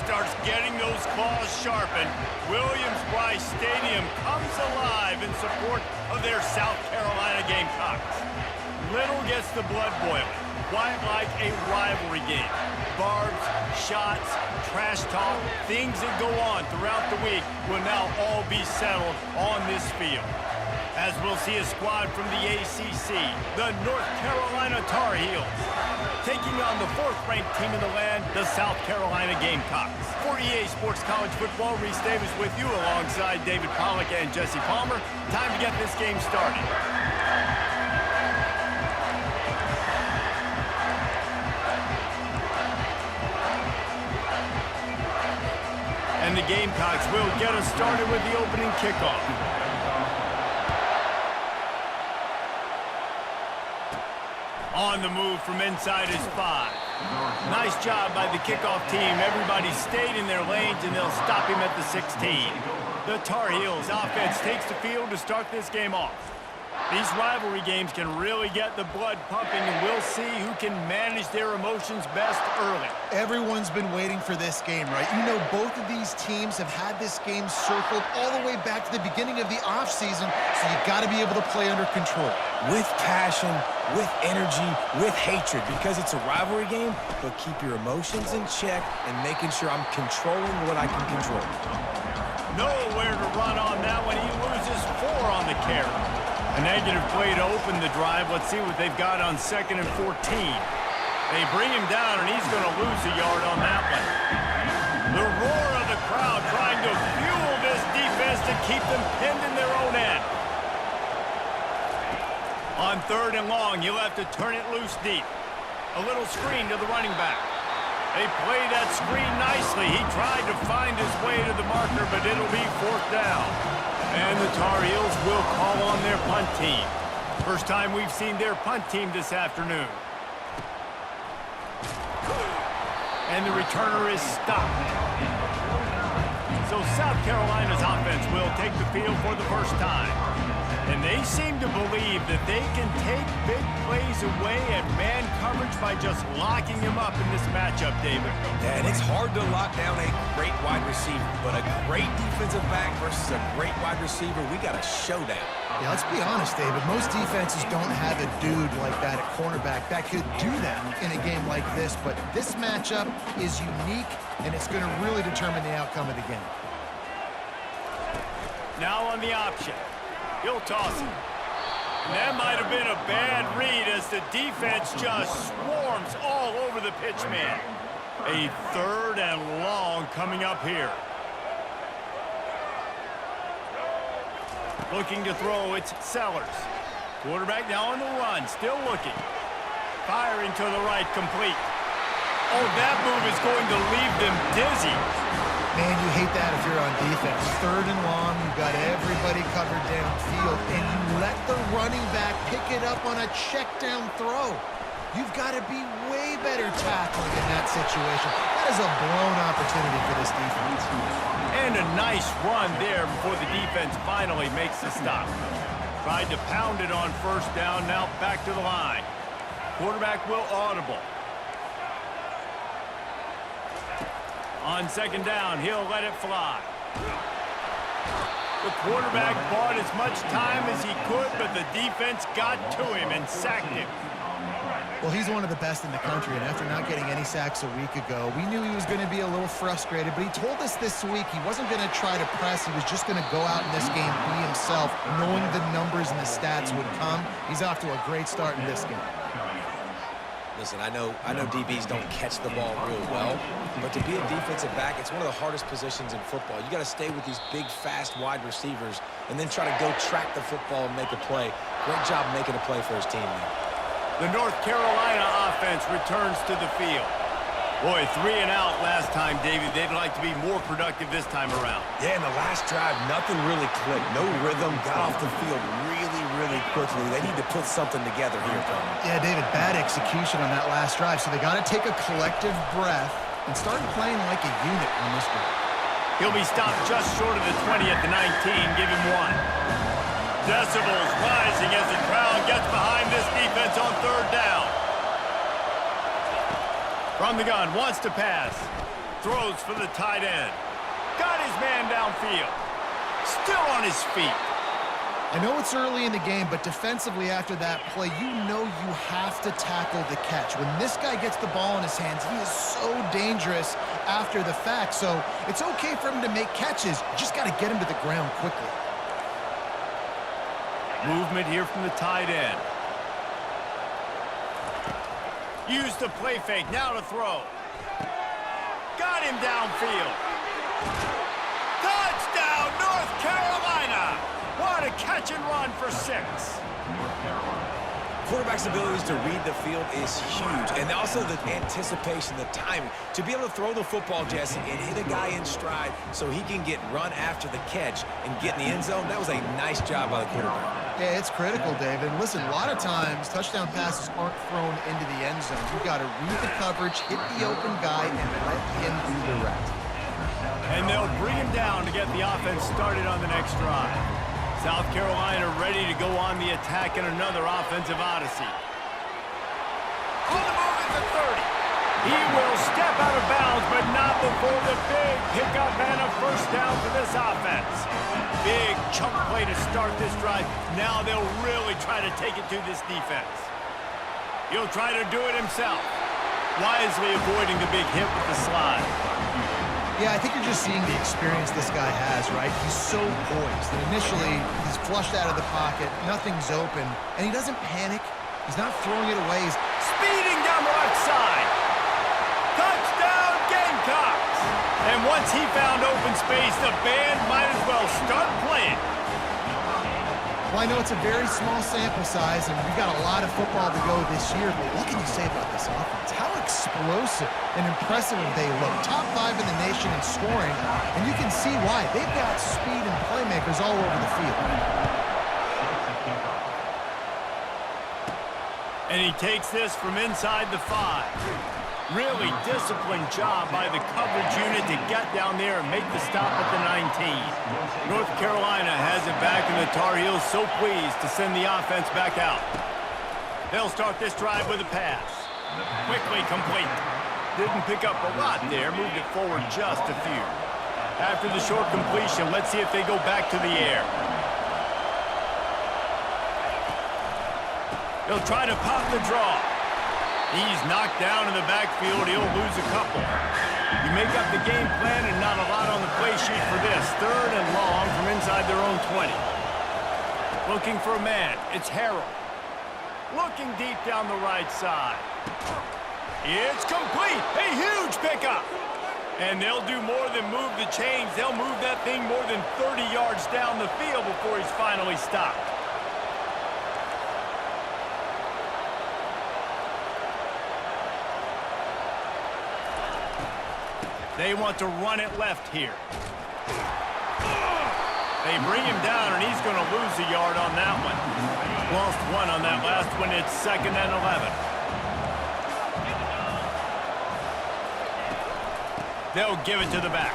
starts getting those claws sharpened, Williams-Brice Stadium comes alive in support of their South Carolina Gamecocks. Little gets the blood boiling, quite like a rivalry game. Barbs, shots, trash talk, things that go on throughout the week will now all be settled on this field. As we'll see a squad from the ACC, the North Carolina Tar Heels, taking on the 4th-ranked team in the land, the South Carolina Gamecocks. For EA Sports College Football, Reese Davis with you alongside David Pollack and Jesse Palmer. Time to get this game started. And the Gamecocks will get us started with the opening kickoff. On the move from inside his 5. Nice job by the kickoff team. Everybody stayed in their lanes, and they'll stop him at the 16. The Tar Heels offense takes the field to start this game off. These rivalry games can really get the blood pumping, and we'll see who can manage their emotions best early. Everyone's been waiting for this game, right? You know, both of these teams have had this game circled all the way back to the beginning of the offseason, so you've got to be able to play under control. With passion, with energy, with hatred, because it's a rivalry game, but keep your emotions in check and making sure I'm controlling what I can control. Nowhere to run on that one. He loses 4 on the carry. A negative play to open the drive. Let's see what they've got on 2nd and 14. They bring him down, and he's going to lose a yard on that one. The roar of the crowd trying to fuel this defense to keep them pinned in their own end. On 3rd and long, he'll have to turn it loose deep. A little screen to the running back. They play that screen nicely. He tried to find his way to the marker, but it'll be 4th down. And the Tar Heels will call on their punt team. First time we've seen their punt team this afternoon. And the returner is stopped. So South Carolina's offense will take the field for the first time. And they seem to believe that they can take big plays away at man coverage by just locking him up in this matchup, David. Yeah, and it's hard to lock down a great wide receiver, but a great defensive back versus a great wide receiver, we got a showdown. Yeah, let's be honest, David. Most defenses don't have a dude like that at cornerback that could do that in a game like this, but this matchup is unique, and it's going to really determine the outcome of the game. Now on the option. He'll toss it. And that might have been a bad read as the defense just swarms all over the pitch man. A 3rd and long coming up here. Looking to throw, it's Sellers. Quarterback now on the run, still looking. Firing to the right, complete. Oh, that move is going to leave them dizzy. Man, you hate that if you're on defense. 3rd and long, you've got everybody covered downfield, and you let the running back pick it up on a check down throw. You've got to be way better tackling in that situation. That is a blown opportunity for this defense. And a nice run there before the defense finally makes the stop. Tried to pound it on 1st down, now back to the line. Quarterback will audible. On 2nd down, he'll let it fly. The quarterback bought as much time as he could, but the defense got to him and sacked him. Well, he's one of the best in the country, and after not getting any sacks a week ago, we knew he was going to be a little frustrated, but he told us this week he wasn't going to try to press. He was just going to go out in this game, be himself, knowing the numbers and the stats would come. He's off to a great start in this game. Listen, I know DBs don't catch the ball real well, but to be a defensive back, it's one of the hardest positions in football. You got to stay with these big, fast wide receivers and then try to go track the football and make a play. Great job making a play for his team there. The North Carolina offense returns to the field. Boy, 3 and out last time, David. They'd like to be more productive this time around. Yeah, in the last drive, nothing really clicked. No rhythm, got off the field really quickly. They need to put something together here, Tom. Yeah, David, bad execution on that last drive, so they got to take a collective breath and start playing like a unit on this one. He'll be stopped just short of the 20 at the 19. Give him 1. Decibels rising as the crowd gets behind this defense on 3rd down. From the gun, wants to pass. Throws for the tight end. Got his man downfield. Still on his feet. I know it's early in the game, but defensively after that play, you know you have to tackle the catch. When this guy gets the ball in his hands, he is so dangerous after the fact. So it's okay for him to make catches. You just got to get him to the ground quickly. Movement here from the tight end. Use the play fake. Now to throw. Got him downfield. Touchdown, North Carolina! What a catch and run for 6. Quarterback's abilities to read the field is huge, and also the anticipation, the timing. To be able to throw the football, Jesse, and hit a guy in stride so he can get run after the catch and get in the end zone, that was a nice job by the quarterback. Yeah, it's critical, David. And listen, a lot of times, touchdown passes aren't thrown into the end zone. You've got to read the coverage, hit the open guy, and let him do the rest. And they'll bring him down to get the offense started on the next drive. South Carolina ready to go on the attack in another offensive odyssey. On the move at the 30. He will step out of bounds, but not before the big pickup and a first down for this offense. Big chunk play to start this drive. Now they'll really try to take it to this defense. He'll try to do it himself, wisely avoiding the big hit with the slide. Yeah, I think you're just seeing the experience this guy has, right? He's so poised. And initially, he's flushed out of the pocket. Nothing's open. And he doesn't panic. He's not throwing it away. He's speeding down the left side. Touchdown, Gamecocks! And once he found open space, the band might as well start playing. Well, I know it's a very small sample size, and we've got a lot of football to go this year, but what can you say about this offense? How explosive and impressive they look. Top 5 in the nation in scoring, and you can see why. They've got speed and playmakers all over the field. And he takes this from inside the 5. Really disciplined job by the coverage unit to get down there and make the stop at the 19. North Carolina has it back, and the Tar Heels so pleased to send the offense back out. They'll start this drive with a pass. Quickly complete. Didn't pick up a lot there, moved it forward just a few. After the short completion, let's see if they go back to the air. They'll try to pop the draw. He's knocked down in the backfield. He'll lose a couple. You make up the game plan and not a lot on the play sheet for this. 3rd and long from inside their own 20. Looking for a man. It's Harrell. Looking deep down the right side. It's complete. A huge pickup. And they'll do more than move the chains. They'll move that thing more than 30 yards down the field before he's finally stopped. They want to run it left here. They bring him down, and he's going to lose a yard on that one. Lost 1 on that last one. It's 2nd and 11. They'll give it to the back.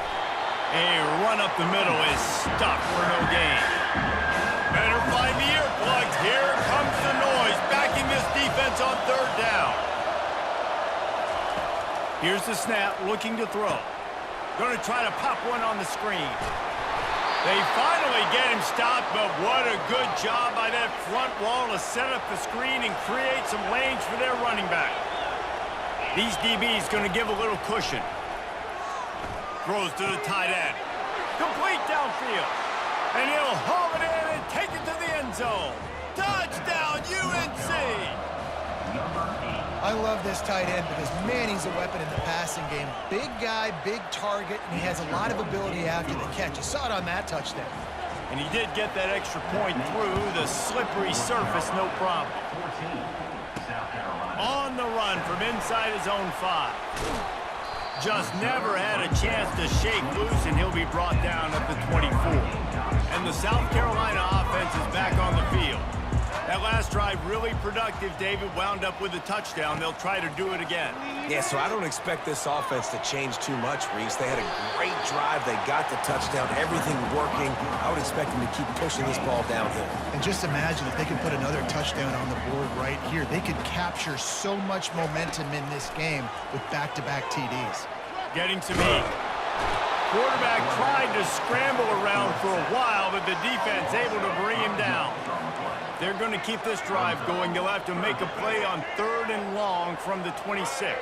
A run up the middle is stuck for no gain. Better find the earplugs. Here comes the noise, backing this defense on 3rd down. Here's the snap, looking to throw. Going to try to pop one on the screen. They finally get him stopped, but what a good job by that front wall to set up the screen and create some lanes for their running back. These DBs going to give a little cushion. Throws to the tight end. Complete downfield. And he'll haul it in and take it to the end zone. Touchdown, UNC! I love this tight end because, man, he's a weapon in the passing game. Big guy, big target, and he has a lot of ability after the catch. You saw it on that touchdown. And he did get that extra point through the slippery surface, no problem. On the run from inside his own 5. Just never had a chance to shake loose, and he'll be brought down at the 24. And the South Carolina offense is back on the field. That last drive really productive. David wound up with a touchdown. They'll try to do it again. Yeah, so I don't expect this offense to change too much, Reese. They had a great drive. They got the touchdown. Everything working. I would expect them to keep pushing this ball downhill. And just imagine if they could put another touchdown on the board right here. They could capture so much momentum in this game with back-to-back TDs. Getting some heat. Quarterback tried to scramble around for a while, but the defense able to bring him down. They're going to keep this drive going. They'll have to make a play on 3rd and long from the 26.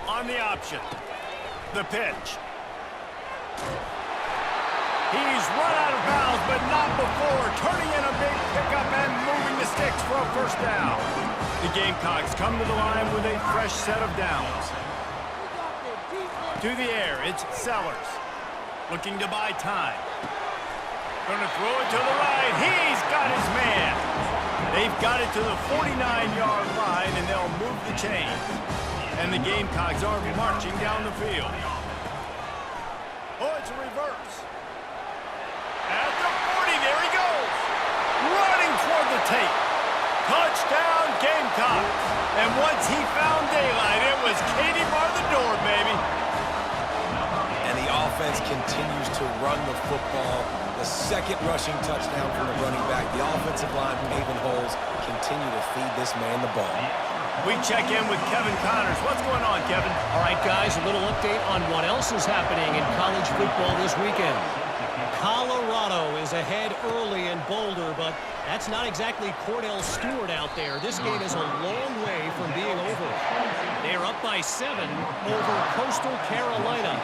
On the option. The pitch. He's run out of bounds, but not before. Turning in a big pickup and moving the sticks for a first down. The Gamecocks come to the line with a fresh set of downs. To the air, it's Sellers. Looking to buy time. Going to throw it to the right. He's got his man. They've got it to the 49-yard line, and they'll move the chains. And the Gamecocks are marching down the field. Oh, it's a reverse. At the 40, there he goes. Running toward the tape. Touchdown, Gamecocks. And once he found daylight, it was Katie bar the door, baby. And the offense continues to run the football. The second rushing touchdown from the running back. The offensive line paving holes. Continue to feed this man the ball. We check in with Kevin Connors. What's going on, Kevin? All right, guys, a little update on what else is happening in college football this weekend. Colorado is ahead early in Boulder, but that's not exactly Cordell Stewart out there. This game is a long way from being over. They're up by 7 over Coastal Carolina.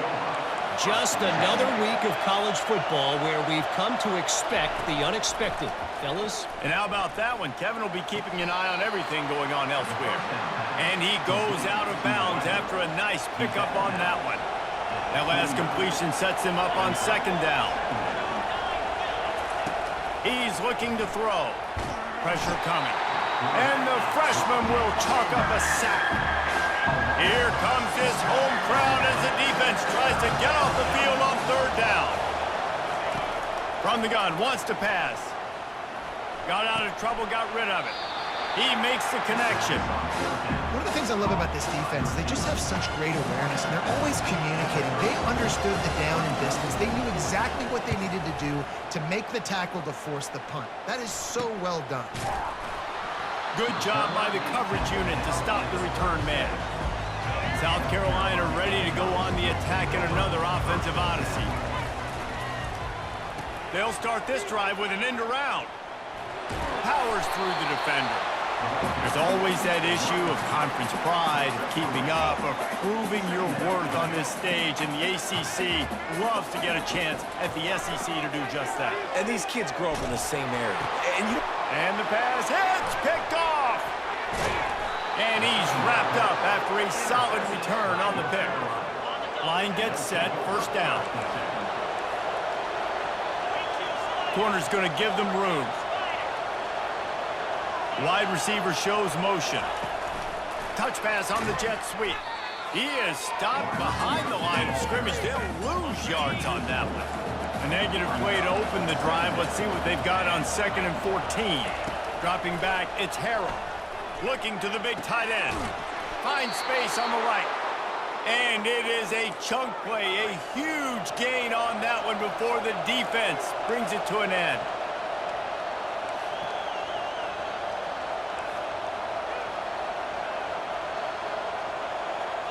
Just another week of college football where we've come to expect the unexpected. Fellas? And how about that one? Kevin will be keeping an eye on everything going on elsewhere. And he goes out of bounds after a nice pickup on that one. That last completion sets him up on 2nd down. He's looking to throw. Pressure coming. And the freshman will chalk up a sack. Here comes his home crowd as the defense tries to get off the field on 3rd down. From the gun, wants to pass. Got out of trouble, got rid of it. He makes the connection. One of the things I love about this defense is they just have such great awareness, and they're always communicating. They understood the down and distance. They knew exactly what they needed to do to make the tackle to force the punt. That is so well done. Good job by the coverage unit to stop the return man. South Carolina ready to go on the attack in another offensive odyssey. They'll start this drive with an end around. Powers through the defender. There's always that issue of conference pride, of keeping up, of proving your worth on this stage, and the ACC loves to get a chance at the SEC to do just that. And these kids grow up in the same area. And the pass hits, picked off. And he's wrapped up after a solid return on the pick. Line gets set, 1st down. Corner's going to give them room. Wide receiver shows motion. Touch pass on the jet sweep. He is stopped behind the line of scrimmage. They'll lose yards on that one. A negative play to open the drive. Let's see what they've got on 2nd and 14. Dropping back, it's Harrell. Looking to the big tight end. Finds space on the right. And it is a chunk play, a huge gain on that one before the defense brings it to an end.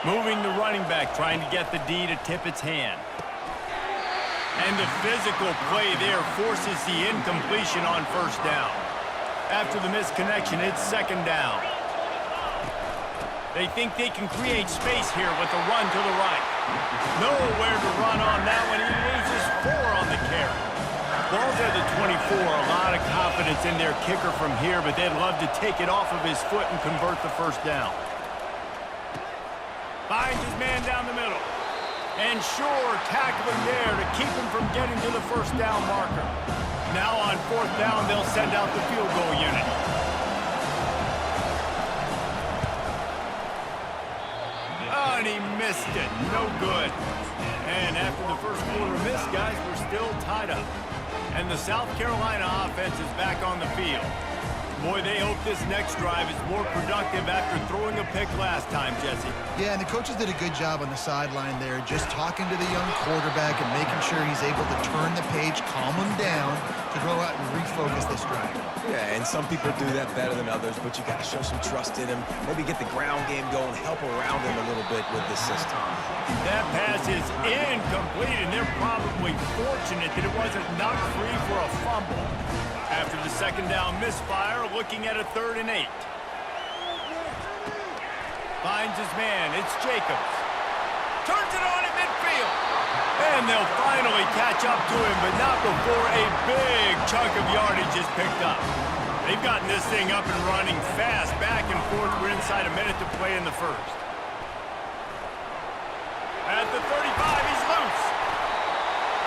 Moving the running back, trying to get the D to tip its hand. And the physical play there forces the incompletion on 1st down. After the misconnection, it's 2nd down. They think they can create space here with a run to the right. Nowhere to run on that one. He loses 4 on the carry. Ball's at the 24. A lot of confidence in their kicker from here, but they'd love to take it off of his foot and convert the 1st down. Finds his man down the middle. And sure, tackling there to keep him from getting to the 1st down marker. Now on 4th down, they'll send out the field goal unit. Oh, and he missed it. No good. And after the 1st quarter miss, guys, we're still tied up. And the South Carolina offense is back on the field. Boy, they hope this next drive is more productive after throwing a pick last time, Jesse. Yeah, and the coaches did a good job on the sideline there, just talking to the young quarterback and making sure he's able to turn the page, calm him down to go out and refocus this drive. Yeah, and some people do that better than others, but you got to show some trust in him. Maybe get the ground game going, help around him a little bit with this system. That pass is incomplete, and they're probably fortunate that it wasn't knocked free for a fumble. After the second down misfire, looking at a 3rd and 8. Finds his man. It's Jacobs. Turns it on at midfield. And they'll finally catch up to him, but not before a big chunk of yardage is picked up. They've gotten this thing up and running fast, back and forth. We're inside a minute to play in the first. At the 35, he's loose.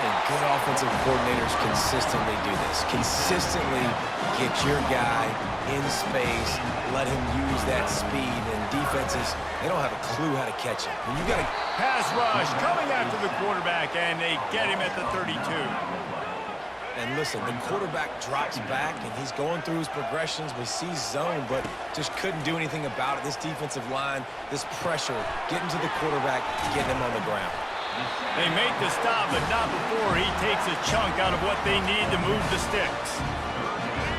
And good offensive coordinators consistently do this. Consistently get your guy in space, let him use that speed, and defenses, they don't have a clue how to catch him. When you got a pass rush coming after the quarterback, and they get him at the 32. And listen, the quarterback drops back, and he's going through his progressions. We see zone, but just couldn't do anything about it. This defensive line, this pressure, getting to the quarterback, getting him on the ground. They make the stop, but not before he takes a chunk out of what they need to move the sticks.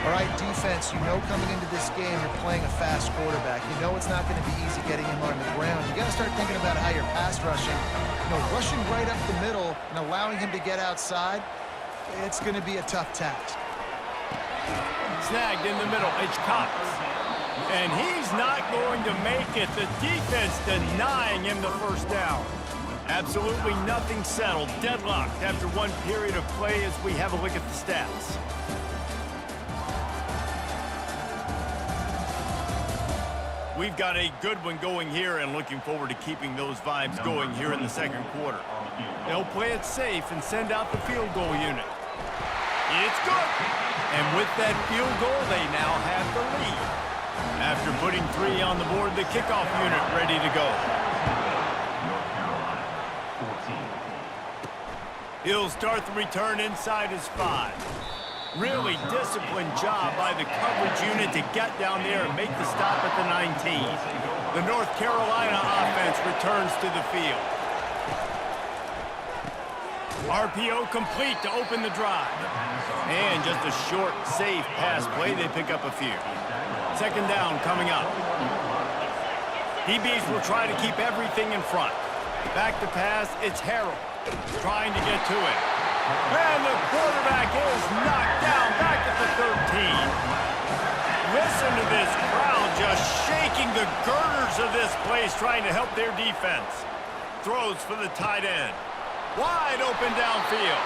All right, defense, you know coming into this game you're playing a fast quarterback. You know it's not going to be easy getting him on the ground. You got to start thinking about how you're pass rushing. You know, rushing right up the middle and allowing him to get outside, it's going to be a tough task. Snagged in the middle, it's Cox. And he's not going to make it. The defense denying him the first down. Absolutely nothing settled. Deadlocked after one period of play as we have a look at the stats. We've got a good one going here and looking forward to keeping those vibes going here in the second quarter. They'll play it safe and send out the field goal unit. It's good. And with that field goal, they now have the lead. After putting 3 on the board, the kickoff unit ready to go. He'll start the return inside his 5. Really disciplined job by the coverage unit to get down there and make the stop at the 19. The North Carolina offense returns to the field. RPO complete to open the drive. And just a short, safe pass play. They pick up a few. Second down coming up. DBs will try to keep everything in front. Back to pass, it's Harrell. Trying to get to it. And the quarterback is knocked down back at the 13. Listen to this crowd just shaking the girders of this place, trying to help their defense. Throws for the tight end. Wide open downfield.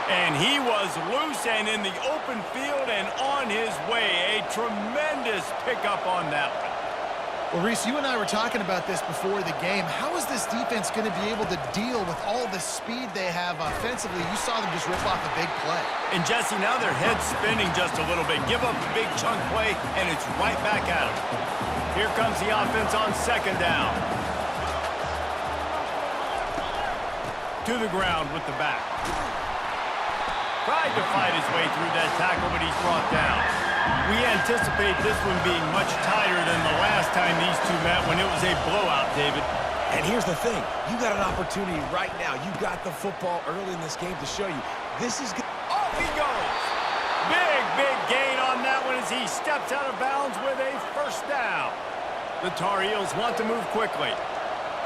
And he was loose and in the open field and on his way. A tremendous pickup on that one. Well, Reese, you and I were talking about this before the game. How is this defense going to be able to deal with all the speed they have offensively? You saw them just rip off a big play. And, Jesse, now their head's spinning just a little bit. Give up a big chunk play, and it's right back at them. Here comes the offense on second down. To the ground with the back. Tried to fight his way through that tackle, but he's brought down. We anticipate this one being much tighter than the last time these two met when it was a blowout, David. And here's the thing. You got an opportunity right now. You got the football early in this game to show you. This is good. Off he goes. Big gain on that one as he steps out of bounds with a first down. The Tar Heels want to move quickly.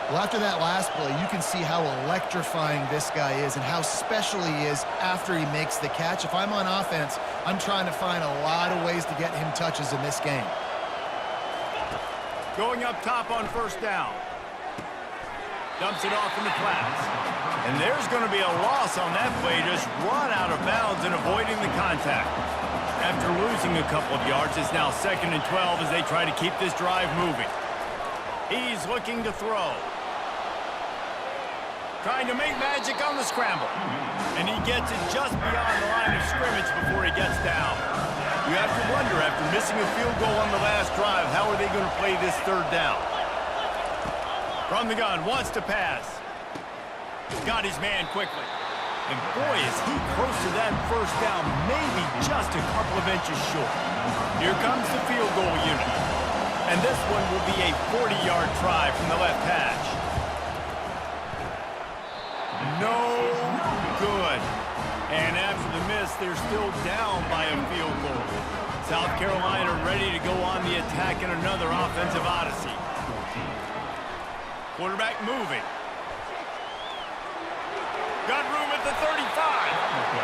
Well, after that last play, you can see how electrifying this guy is and how special he is after he makes the catch. If I'm on offense, I'm trying to find a lot of ways to get him touches in this game. Going up top on first down. Dumps it off in the flats. And there's going to be a loss on that play, just run out of bounds and avoiding the contact. After losing a couple of yards, it's now 2nd and 12 as they try to keep this drive moving. He's looking to throw. Trying to make magic on the scramble. And he gets it just beyond the line of scrimmage before he gets down. You have to wonder, after missing a field goal on the last drive, how are they going to play this third down? From the gun, wants to pass. Got his man quickly. And boy, is he close to that first down, maybe just a couple of inches short. Here comes the field goal unit. And this one will be a 40-yard try from the left hash. No good. And after the miss, they're still down by a field goal. South Carolina ready to go on the attack in another offensive odyssey. Quarterback moving. Got room at the 35.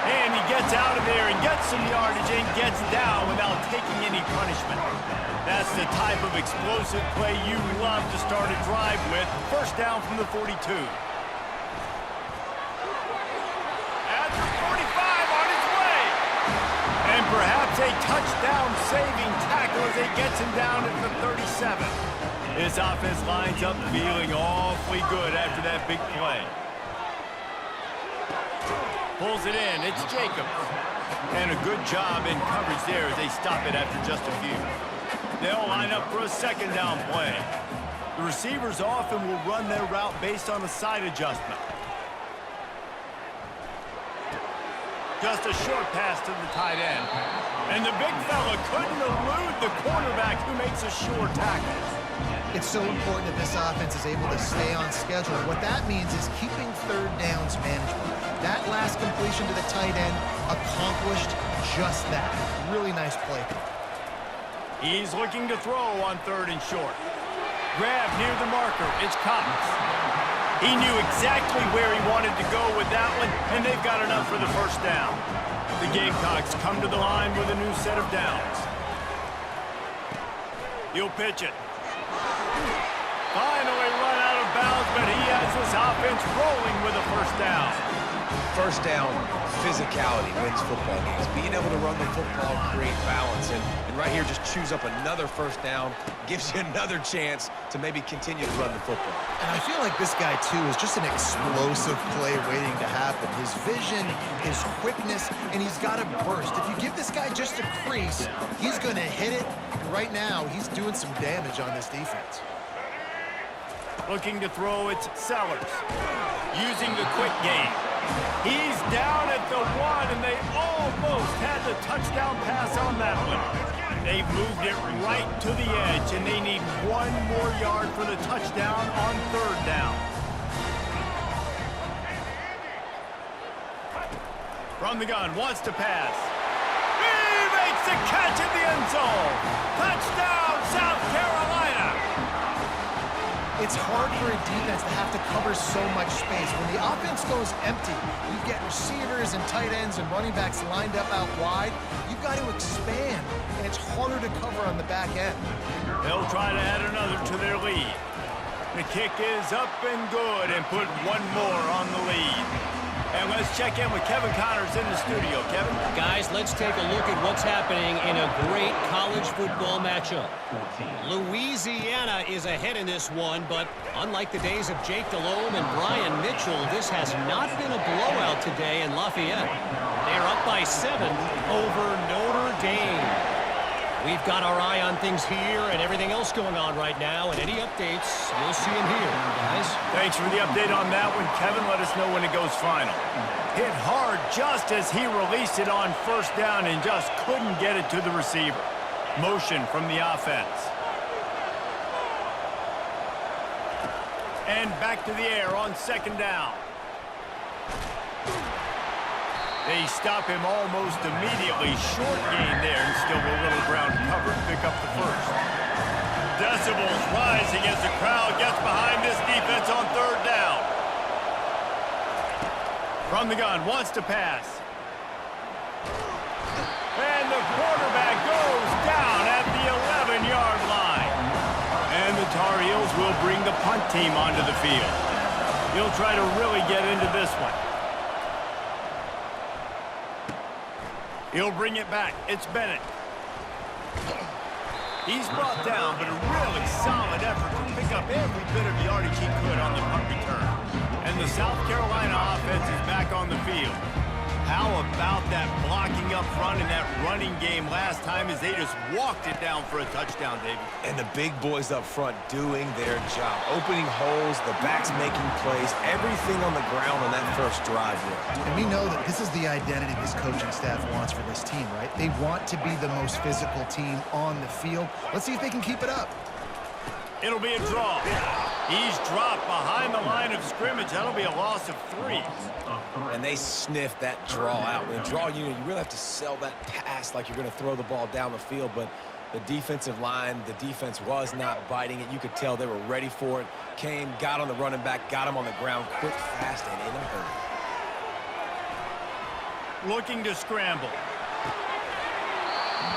And he gets out of there and gets some yardage and gets down without taking any punishment. That's the type of explosive play you love to start a drive with. First down from the 42. At the 45 on his way. And perhaps a touchdown-saving tackle as he gets him down at the 37. This offense lines up feeling awfully good after that big play. Pulls it in. It's Jacobs. And a good job in coverage there as they stop it after just a few. They'll line up for a second down play. The receivers often will run their route based on a side adjustment. Just a short pass to the tight end. And the big fella couldn't elude the cornerback who makes a sure tackle. It's so important that this offense is able to stay on schedule. What that means is keeping third downs manageable. That last completion to the tight end accomplished just that. Really nice play. He's looking to throw on third and short. Grab near the marker. It's Cox. He knew exactly where he wanted to go with that one, and they've got enough for the first down. The Gamecocks come to the line with a new set of downs. He'll pitch it. Finally run out of bounds, but he has this offense rolling with a first down. First down, physicality wins football games. Being able to run the football, create balance, and right here just chews up another first down, gives you another chance to maybe continue to run the football. And I feel like this guy, too, is just an explosive play waiting to happen. His vision, his quickness, and he's got a burst. If you give this guy just a crease, he's going to hit it. And right now, he's doing some damage on this defense. Looking to throw, it's Sellers. Using the quick game. He's down at the 1, and they almost had the touchdown pass on that one. They've moved it right to the edge, and they need one more yard for the touchdown on third down. From the gun, wants to pass. He makes the catch in the end zone. Touchdown, South Carolina. It's hard for a defense to have to cover so much space. When the offense goes empty, you get receivers and tight ends and running backs lined up out wide. You've got to expand, and it's harder to cover on the back end. They'll try to add another to their lead. The kick is up and good and put one more on the lead. And let's check in with Kevin Connors in the studio. Kevin? Guys, let's take a look at what's happening in a great college football matchup. Louisiana is ahead in this one, but unlike the days of Jake Delhomme and Brian Mitchell, this has not been a blowout today in Lafayette. They're up by 7 over Notre Dame. We've got our eye on things here and everything else going on right now, and any updates, you'll see them here, guys. Thanks for the update on that one, Kevin. Let us know when it goes final. Hit hard just as he released it on first down and just couldn't get it to the receiver. Motion from the offense. And back to the air on second down. They stop him almost immediately. Short gain there, and still a little ground cover to pick up the first. Decibels rising as the crowd gets behind this defense on third down. From the gun, wants to pass. And the quarterback goes down at the 11-yard line. And the Tar Heels will bring the punt team onto the field. He'll try to really get into this one. He'll bring it back. It's Bennett. He's brought down, but a really solid effort to pick up every bit of yardage he could on the punt return. And the South Carolina offense is back on the field. How about that blocking up front and that running game last time as they just walked it down for a touchdown, David? And the big boys up front doing their job. Opening holes, the backs making plays, everything on the ground on that first drive worked. And we know that this is the identity this coaching staff wants for this team, right? They want to be the most physical team on the field. Let's see if they can keep it up. It'll be a draw. He's dropped behind the line of scrimmage. That'll be a loss of 3. And they sniffed that draw out. With a draw unit, you really have to sell that pass like you're going to throw the ball down the field. But the defensive line, the defense was not biting it. You could tell they were ready for it. Came, got on the running back, got him on the ground quick, fast, and in a hurry. Looking to scramble.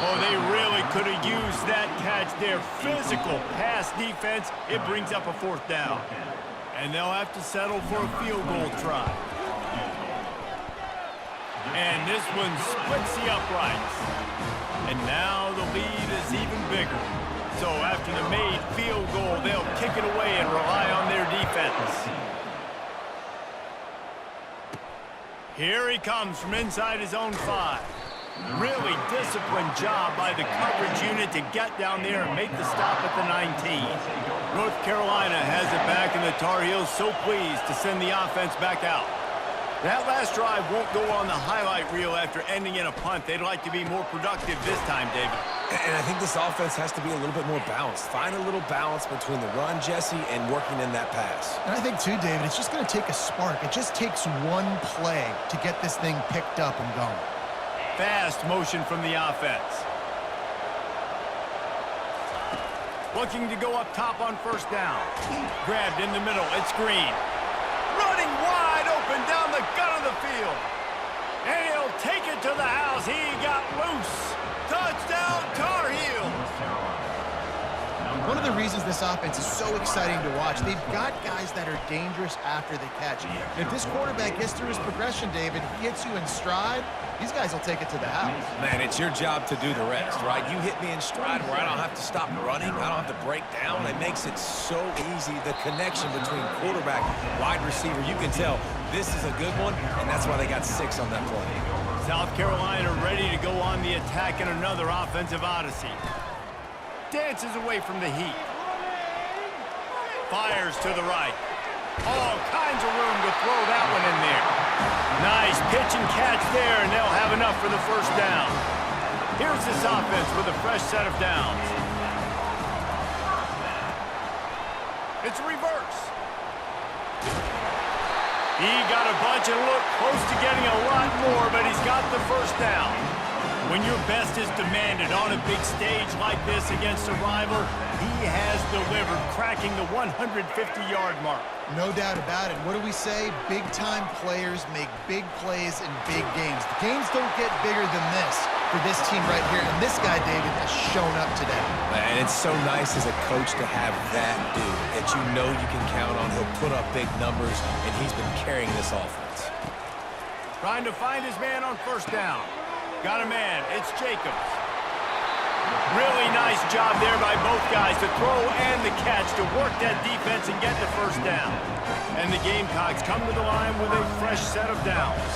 Oh, they really could have used that catch there. Physical pass defense. It brings up a 4th down. And they'll have to settle for a field goal try. And this one splits the uprights. And now the lead is even bigger. So after the made field goal, they'll kick it away and rely on their defense. Here he comes from inside his own 5. Really disciplined job by the coverage unit to get down there and make the stop at the 19. North Carolina has it back, and the Tar Heels so pleased to send the offense back out. That last drive won't go on the highlight reel after ending in a punt. They'd like to be more productive this time, David. And I think this offense has to be a little bit more balanced. Find a little balance between the run, Jesse, and working in that pass. And I think, too, David, it's just going to take a spark. It just takes one play to get this thing picked up and going. Fast motion from the offense. Looking to go up top on 1st down. Grabbed in the middle. It's Green. Running wide open down the gut of the field. And he'll take it to the house. He got loose. Touchdown, Tar Heels. One of the reasons this offense is so exciting to watch, they've got guys that are dangerous after the catch. And if this quarterback gets through his progression, David, he hits you in stride, these guys will take it to the house. Man, it's your job to do the rest, right? You hit me in stride where I don't have to stop running. I don't have to break down. It makes it so easy. The connection between quarterback, wide receiver, you can tell this is a good one, and that's why they got 6 on that play. South Carolina ready to go on the attack in another offensive odyssey. Dances away from the heat. Fires to the right. All kinds of room to throw that one in there. Nice pitch and catch there, and they'll have enough for the 1st down. Here's this offense with a fresh set of downs. It's a reverse. He got a bunch and looked close to getting a lot more, but he's got the 1st down. When your best is demanded on a big stage like this against a rival, he has delivered, cracking the 150-yard mark. No doubt about it. What do we say? Big-time players make big plays in big games. The games don't get bigger than this for this team right here, and this guy, David, has shown up today. And it's so nice as a coach to have that dude that you know you can count on. He'll put up big numbers, and he's been carrying this offense. Trying to find his man on 1st down. Got a man. It's Jacobs. Really nice job there by both guys to throw and the catch to work that defense and get the 1st down. And the Gamecocks come to the line with a fresh set of downs.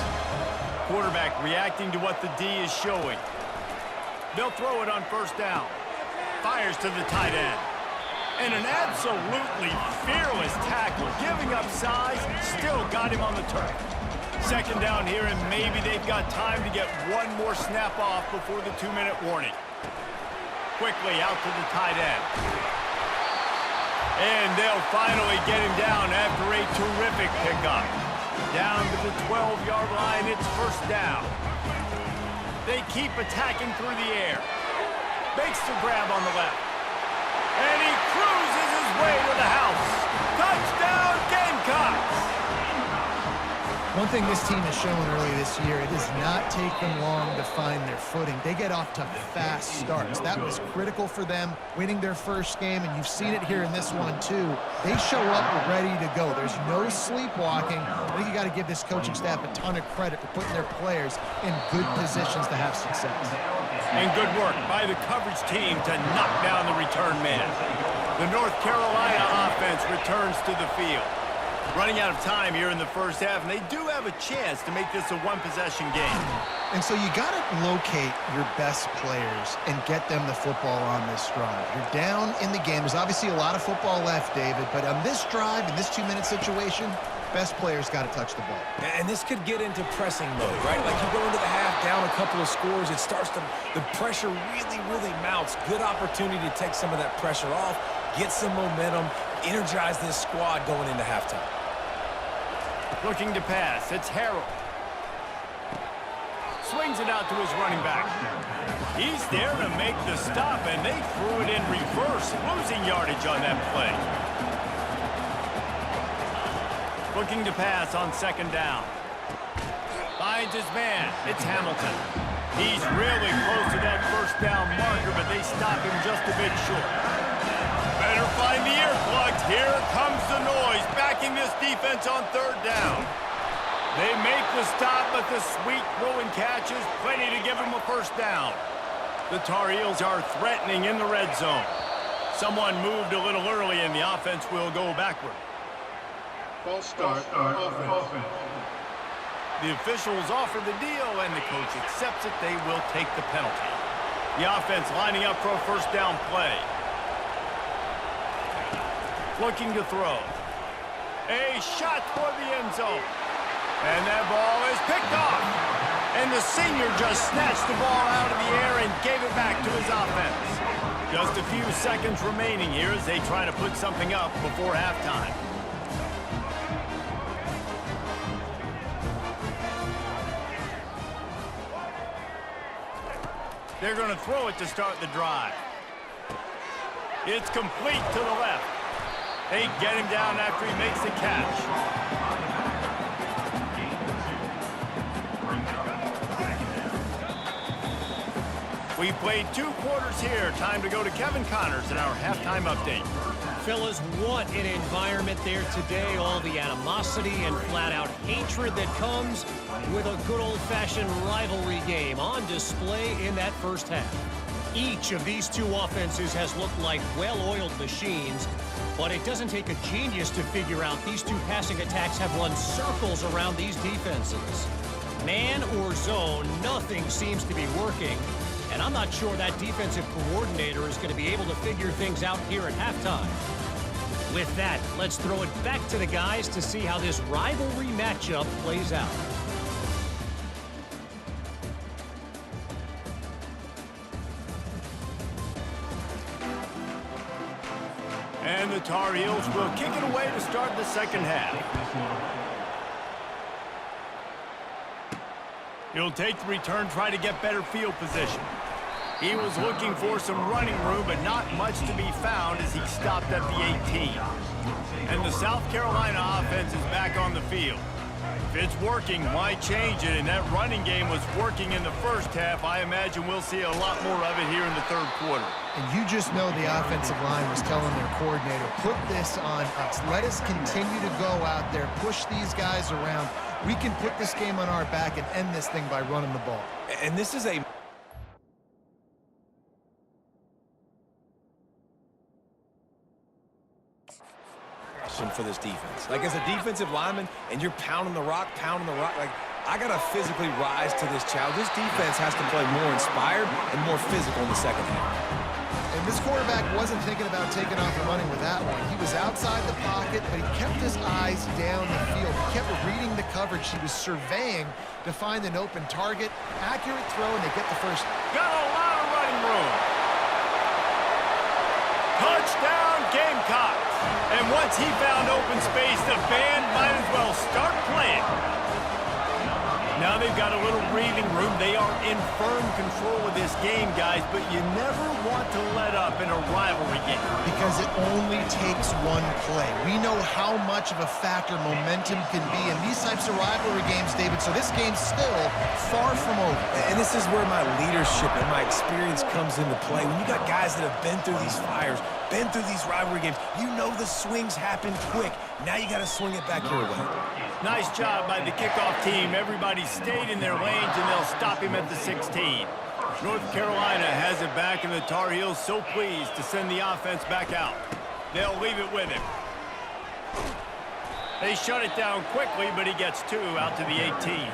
Quarterback reacting to what the D is showing. They'll throw it on 1st down. Fires to the tight end. And an absolutely fearless tackle, giving up size, still got him on the turf. 2nd down here, and maybe they've got time to get one more snap off before the 2-minute warning. Quickly out to the tight end. And they'll finally get him down after a terrific pickup. Down to the 12-yard line, it's 1st down. They keep attacking through the air. Makes the grab on the left. And he cruises his way to the house. Touchdown, Gamecocks! One thing this team has shown early this year, it does not take them long to find their footing. They get off to fast starts. That was critical for them, winning their 1st game, and you've seen it here in this one, too. They show up ready to go. There's no sleepwalking. I think you got to give this coaching staff a ton of credit for putting their players in good positions to have success. And good work by the coverage team to knock down the return man. The North Carolina offense returns to the field. Running out of time here in the first half, and they do have a chance to make this a one-possession game. And so you got to locate your best players and get them the football on this drive. You're down in the game. There's obviously a lot of football left, David, but on this drive, in this 2-minute situation, best players got to touch the ball. And this could get into pressing mode, right? Like you go into the half, down a couple of scores, it starts to, the pressure really mounts. Good opportunity to take some of that pressure off, get some momentum, energize this squad going into halftime. Looking to pass, it's Harrell. Swings it out to his running back. He's there to make the stop, and they threw it in reverse, losing yardage on that play. Looking to pass on second down. Finds his man. It's Hamilton. He's really close to that first down marker, but they stop him just a bit short. Better find the earplugs. Here comes the noise, backing this defense on third down. They make the stop, but the sweet throwing catch is plenty to give them a first down. The Tar Heels are threatening in the red zone. Someone moved a little early, and the offense will go backward. False start on offense. The officials offer the deal, and the coach accepts it. They will take the penalty. The offense lining up for a first down play. Looking to throw. A shot toward the end zone. And that ball is picked off. And the senior just snatched the ball out of the air and gave it back to his offense. Just a few seconds remaining here as they try to put something up before halftime. They're going to throw it to start the drive. It's complete to the left. They get him down after he makes the catch. We played 2 quarters here. Time to go to Kevin Connors in our halftime update. Fellas, what an environment there today. All the animosity and flat-out hatred that comes with a good old-fashioned rivalry game on display in that first half. Each of these two offenses has looked like well-oiled machines, but it doesn't take a genius to figure out these two passing attacks have run circles around these defenses. Man or zone, nothing seems to be working, and I'm not sure that defensive coordinator is going to be able to figure things out here at halftime. With that, let's throw it back to the guys to see how this rivalry matchup plays out. And the Tar Heels will kick it away to start the second half. He'll take the return, try to get better field position. He was looking for some running room, but not much to be found as he stopped at the 18. And the South Carolina offense is back on the field. If it's working, why change it? And that running game was working in the first half. I imagine we'll see a lot more of it here in the third quarter. And you just know the offensive line was telling their coordinator, put this on us. Let us continue to go out there, push these guys around. We can put this game on our back and end this thing by running the ball. And this is a for this defense. Like, as a defensive lineman, and you're pounding the rock, like, I got to physically rise to this challenge. This defense has to play more inspired and more physical in the second half. And this quarterback wasn't thinking about taking off and running with that one. He was outside the pocket, but he kept his eyes down the field. He kept reading the coverage. He was surveying to find an open target. Accurate throw, and they get the first. Got a lot of running room. Touchdown, Gamecocks. And once he found open space, the band might as well start playing. Now they've got a little breathing room. They are in firm control of this game, guys, but you never want to let up in a rivalry game. Because it only takes one play. We know how much of a factor momentum can be in these types of rivalry games, David, so this game's still far from over. And this is where my leadership and my experience comes into play. When you got guys that have been through these fires, been through these rivalry games, you know the swings happen quick. Now you got to swing it back your way. Nice job by the kickoff team. Everybody stayed in their lanes, and they'll stop him at the 16. North Carolina has it back, and the Tar Heels so pleased to send the offense back out. They'll leave it with him. They shut it down quickly, but he gets 2 out to the 18.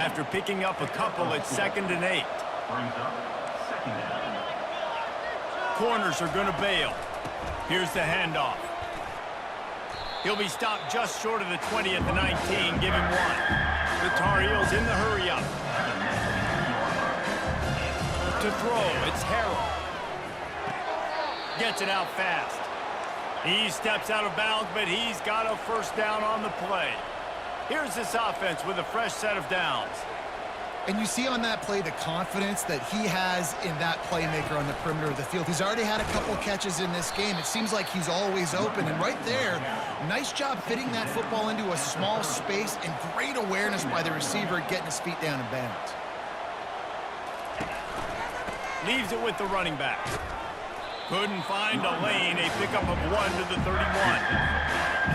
After picking up a couple, it's 2nd and 8. Corners are going to bail. Here's the handoff. He'll be stopped just short of the 20 at the 19. Give him 1. The Tar Heels in the hurry-up. To throw, it's Harrell. Gets it out fast. He steps out of bounds, but he's got a first down on the play. Here's this offense with a fresh set of downs. And you see on that play the confidence that he has in that playmaker on the perimeter of the field. He's already had a couple catches in this game. It seems like he's always open. And right there, nice job fitting that football into a small space and great awareness by the receiver getting his feet down in bounds. Leaves it with the running back. Couldn't find a lane. A pickup of 1 to the 31.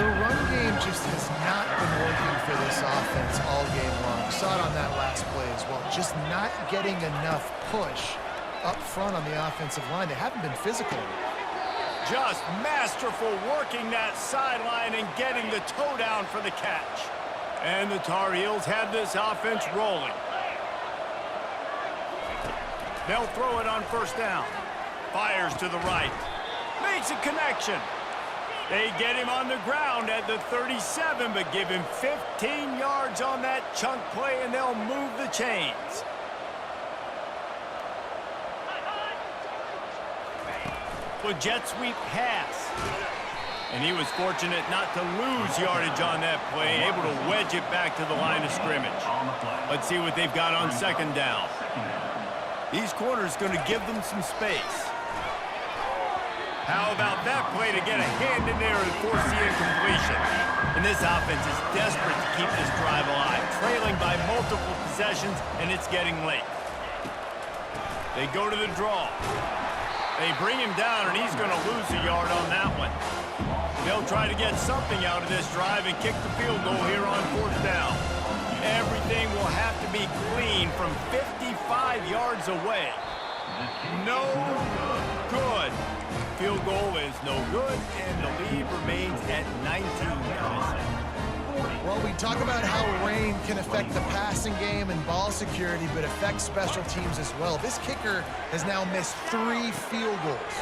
The run game just has not been working for this offense all game long. We saw it on that last play as well. Just not getting enough push up front on the offensive line. They haven't been physical. Just masterful working that sideline and getting the toe down for the catch. And the Tar Heels have this offense rolling. They'll throw it on first down. Fires to the right. Makes a connection. They get him on the ground at the 37, but give him 15 yards on that chunk play, and they'll move the chains. Well, jet sweep pass. And he was fortunate not to lose yardage on that play, able to wedge it back to the line of scrimmage. Let's see what they've got on second down. These corners going to give them some space. How about that play to get a hand in there and force the incompletion? And this offense is desperate to keep this drive alive, trailing by multiple possessions, and it's getting late. They go to the draw. They bring him down, and he's going to lose a yard on that one. They'll try to get something out of this drive and kick the field goal here on fourth down. Everything will have to be clean from 55 yards away. No good. Field goal is no good, and the lead remains at 19 yards. Well, we talk about how rain can affect the passing game and ball security, but affects special teams as well. This kicker has now missed 3 field goals.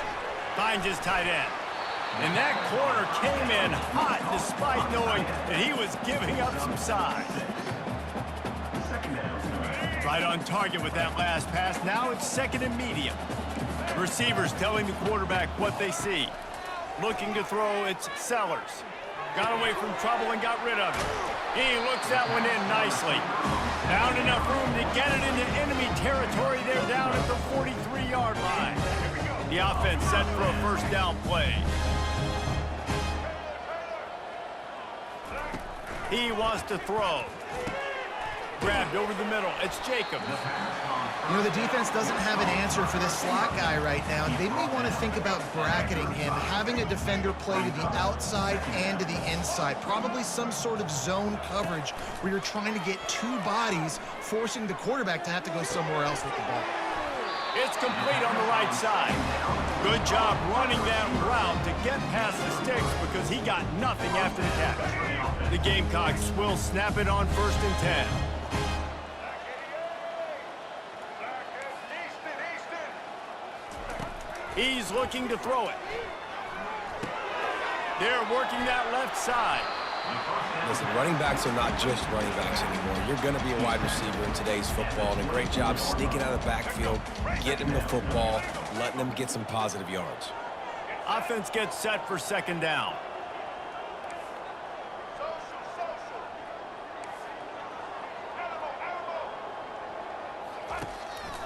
Finds his tight end. And that corner came in hot despite knowing that he was giving up some size. Right on target with that last pass. Now it's 2nd and medium. Receivers telling the quarterback what they see. Looking to throw, it's Sellers. Got away from trouble and got rid of it. He looks that one in nicely. Found enough room to get it into enemy territory. They're down at the 43-yard line. The offense set for a first down play. He wants to throw. Grabbed over the middle. It's Jacobs. You know, the defense doesn't have an answer for this slot guy right now. They may want to think about bracketing him, having a defender play to the outside and to the inside. Probably some sort of zone coverage where you're trying to get 2 bodies, forcing the quarterback to have to go somewhere else with the ball. It's complete on the right side. Good job running that route to get past the sticks because he got nothing after the catch. The Gamecocks will snap it on 1st and 10. He's looking to throw it. They're working that left side. Listen, running backs are not just running backs anymore. You're going to be a wide receiver in today's football, and a great job sneaking out of the backfield, getting them the football, letting them get some positive yards. Offense gets set for 2nd down.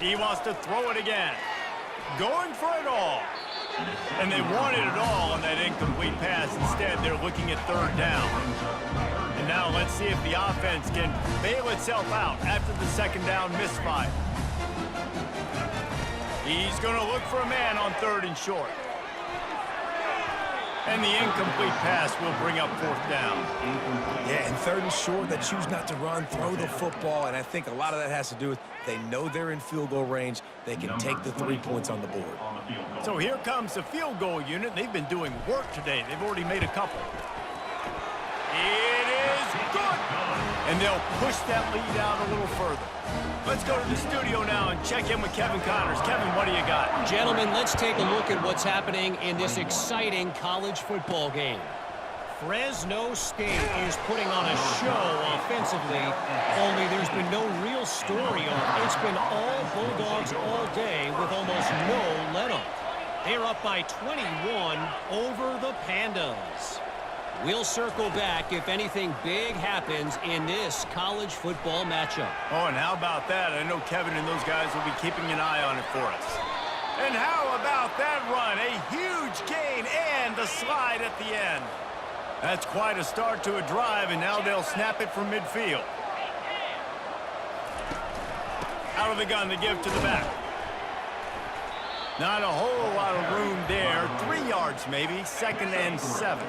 He wants to throw it again. Going for it all. And they wanted it all on that incomplete pass. Instead, they're looking at 3rd down. And now let's see if the offense can bail itself out after the 2nd down misfire. He's going to look for a man on 3rd and short. And the incomplete pass will bring up 4th down. Yeah, and 3rd and short, they choose not to run, throw the football, and I think a lot of that has to do with they know they're in field goal range. They can take the 3 points on the board. So here comes the field goal unit. They've been doing work today. They've already made a couple. It is good. And they'll push that lead out a little further. Let's go to the studio now and check in with Kevin Connors. Kevin, what do you got? Gentlemen, let's take a look at what's happening in this exciting college football game. Fresno State is putting on a show offensively, only there's been no real story on it. It's been all Bulldogs all day with almost no let-up. They're up by 21 over the Pandas. We'll circle back if anything big happens in this college football matchup. Oh, and how about that? I know Kevin and those guys will be keeping an eye on it for us. And how about that run? A huge gain and the slide at the end. That's quite a start to a drive, and now they'll snap it from midfield. Out of the gun, the give to the back. Not a whole lot of room there. 3 yards maybe, 2nd and 7.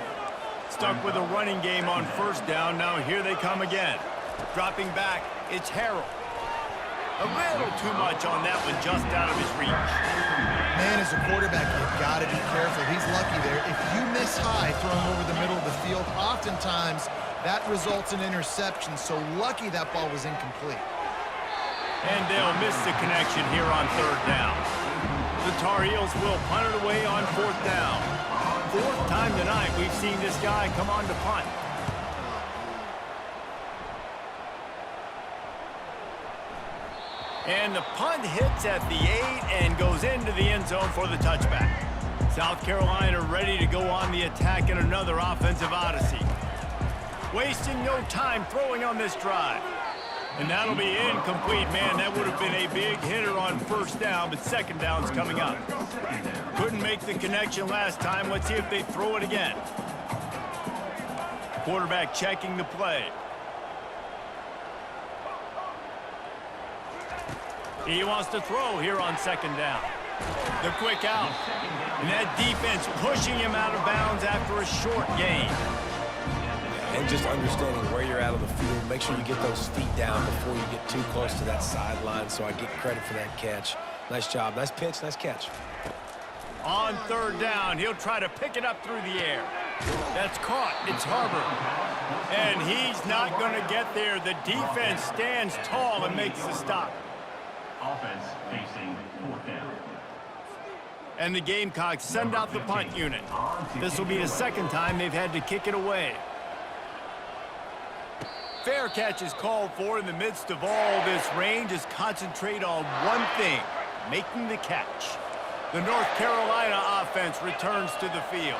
Stuck with a running game on first down. Now here they come again. Dropping back, it's Harrell. A little too much on that one, just out of his reach. Man, as a quarterback, you've got to be careful. He's lucky there. If you miss high throwing over the middle of the field, oftentimes that results in interception. So lucky that ball was incomplete. And they'll miss the connection here on 3rd down. The Tar Heels will punt it away on 4th down. 4th time tonight we've seen this guy come on to punt. And the punt hits at the 8 and goes into the end zone for the touchback. South Carolina ready to go on the attack in another offensive odyssey. Wasting no time throwing on this drive. And that'll be incomplete, man. That would have been a big hitter on 1st down, but 2nd down's coming up. Couldn't make the connection last time. Let's see if they throw it again. Quarterback checking the play. He wants to throw here on 2nd down. The quick out. And that defense pushing him out of bounds after a short gain. And just understanding where you're at on the field. Make sure you get those feet down before you get too close to that sideline, so I get credit for that catch. Nice job. Nice pitch. Nice catch. On 3rd down, he'll try to pick it up through the air. That's caught. It's Harbor. And he's not going to get there. The defense stands tall and makes the stop. Offense facing 4th down. And the Gamecocks send out the punt unit. This will be the 2nd time they've had to kick it away. Fair catch is called for in the midst of all this range. Is concentrate on one thing, making the catch. The North Carolina offense returns to the field.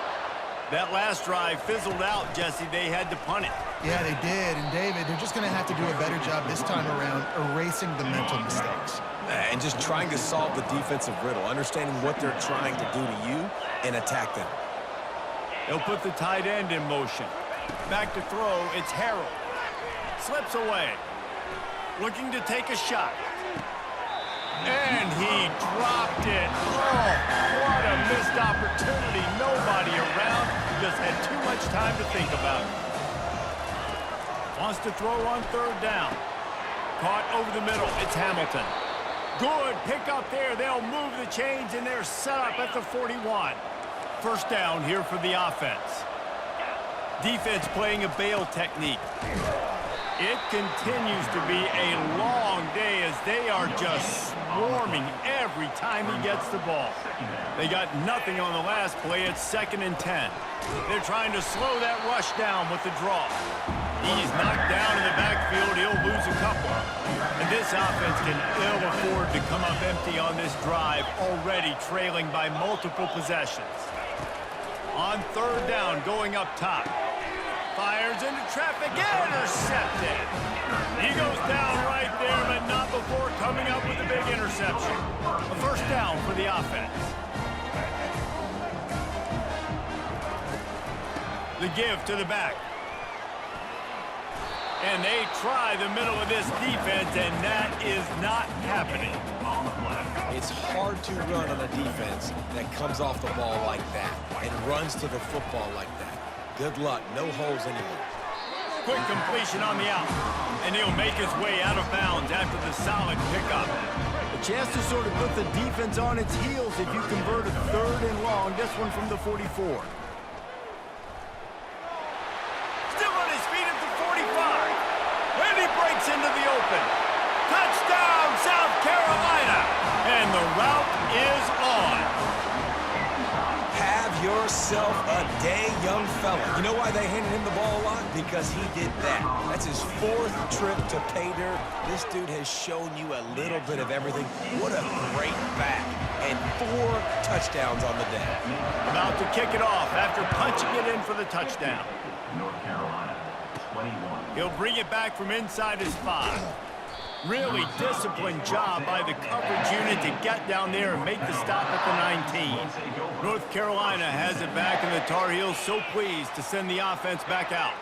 That last drive fizzled out, Jesse. They had to punt it. Yeah, they did. And, David, they're just going to have to do a better job this time around erasing the mental mistakes. And just trying to solve the defensive riddle, understanding what they're trying to do to you and attack them. They'll put the tight end in motion. Back to throw, it's Harrell. Slips away. Looking to take a shot. And he dropped it. Oh, what a missed opportunity. Nobody around. Just had too much time to think about it. Wants to throw on 3rd down. Caught over the middle. It's Hamilton. Good pick up there. They'll move the chains, and they're set up at the 41. 1st down here for the offense. Defense playing a bail technique. It continues to be a long day as they are just swarming every time he gets the ball. They got nothing on the last play. It's 2nd and 10. They're trying to slow that rush down with the draw. He's knocked down in the backfield. He'll lose a couple. And this offense can ill afford to come up empty on this drive, already trailing by multiple possessions. On 3rd down, going up top. Fires into traffic, intercepted. He goes down right there, but not before coming up with a big interception. A 1st down for the offense. The give to the back. And they try the middle of this defense, and that is not happening. It's hard to run on a defense that comes off the ball like that and runs to the football like that. Good luck. No holes anywhere. Quick completion on the out. And he'll make his way out of bounds after the solid pickup. A chance to sort of put the defense on its heels if you convert a 3rd and long. This one from the 44. Still on his open. Touchdown, South Carolina! And the route is on. Have yourself a day, young fella. You know why they handed him the ball a lot? Because he did that. That's his 4th trip to pay dirt. This dude has shown you a little bit of everything. What a great back. And 4 touchdowns on the day. About to kick it off after punching it in for the touchdown. North Carolina, 21. He'll bring it back from inside his 5. Really disciplined job by the coverage unit to get down there and make the stop at the 19. North Carolina has it back, and the Tar Heels so pleased to send the offense back out.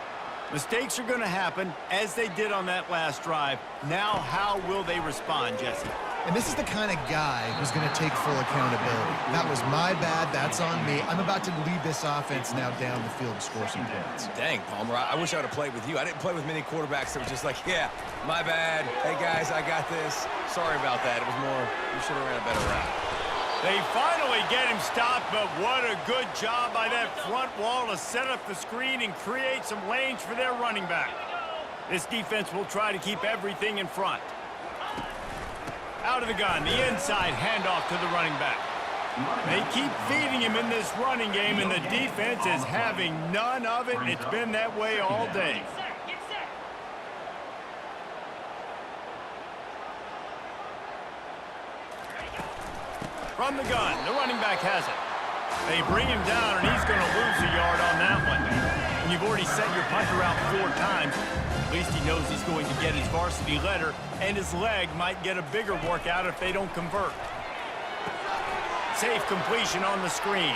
Mistakes are going to happen, as they did on that last drive. Now, how will they respond, Jesse? And this is the kind of guy who's going to take full accountability. That was my bad. That's on me. I'm about to lead this offense now down the field and score some points. Dang, Palmer, I wish I would have played with you. I didn't play with many quarterbacks that were just like, yeah, my bad. Hey, guys, I got this. Sorry about that. It was more, you should have ran a better route. They finally get him stopped, but what a good job by that front wall to set up the screen and create some lanes for their running back. This defense will try to keep everything in front. Out of the gun, the inside handoff to the running back. They keep feeding him in this running game, and the defense is having none of it. It's been that way all day. From the gun, the running back has it. They bring him down, and he's going to lose a yard on that one. And you've already sent your punter out 4 times. At least he knows he's going to get his varsity letter, and his leg might get a bigger workout if they don't convert. Safe completion on the screen.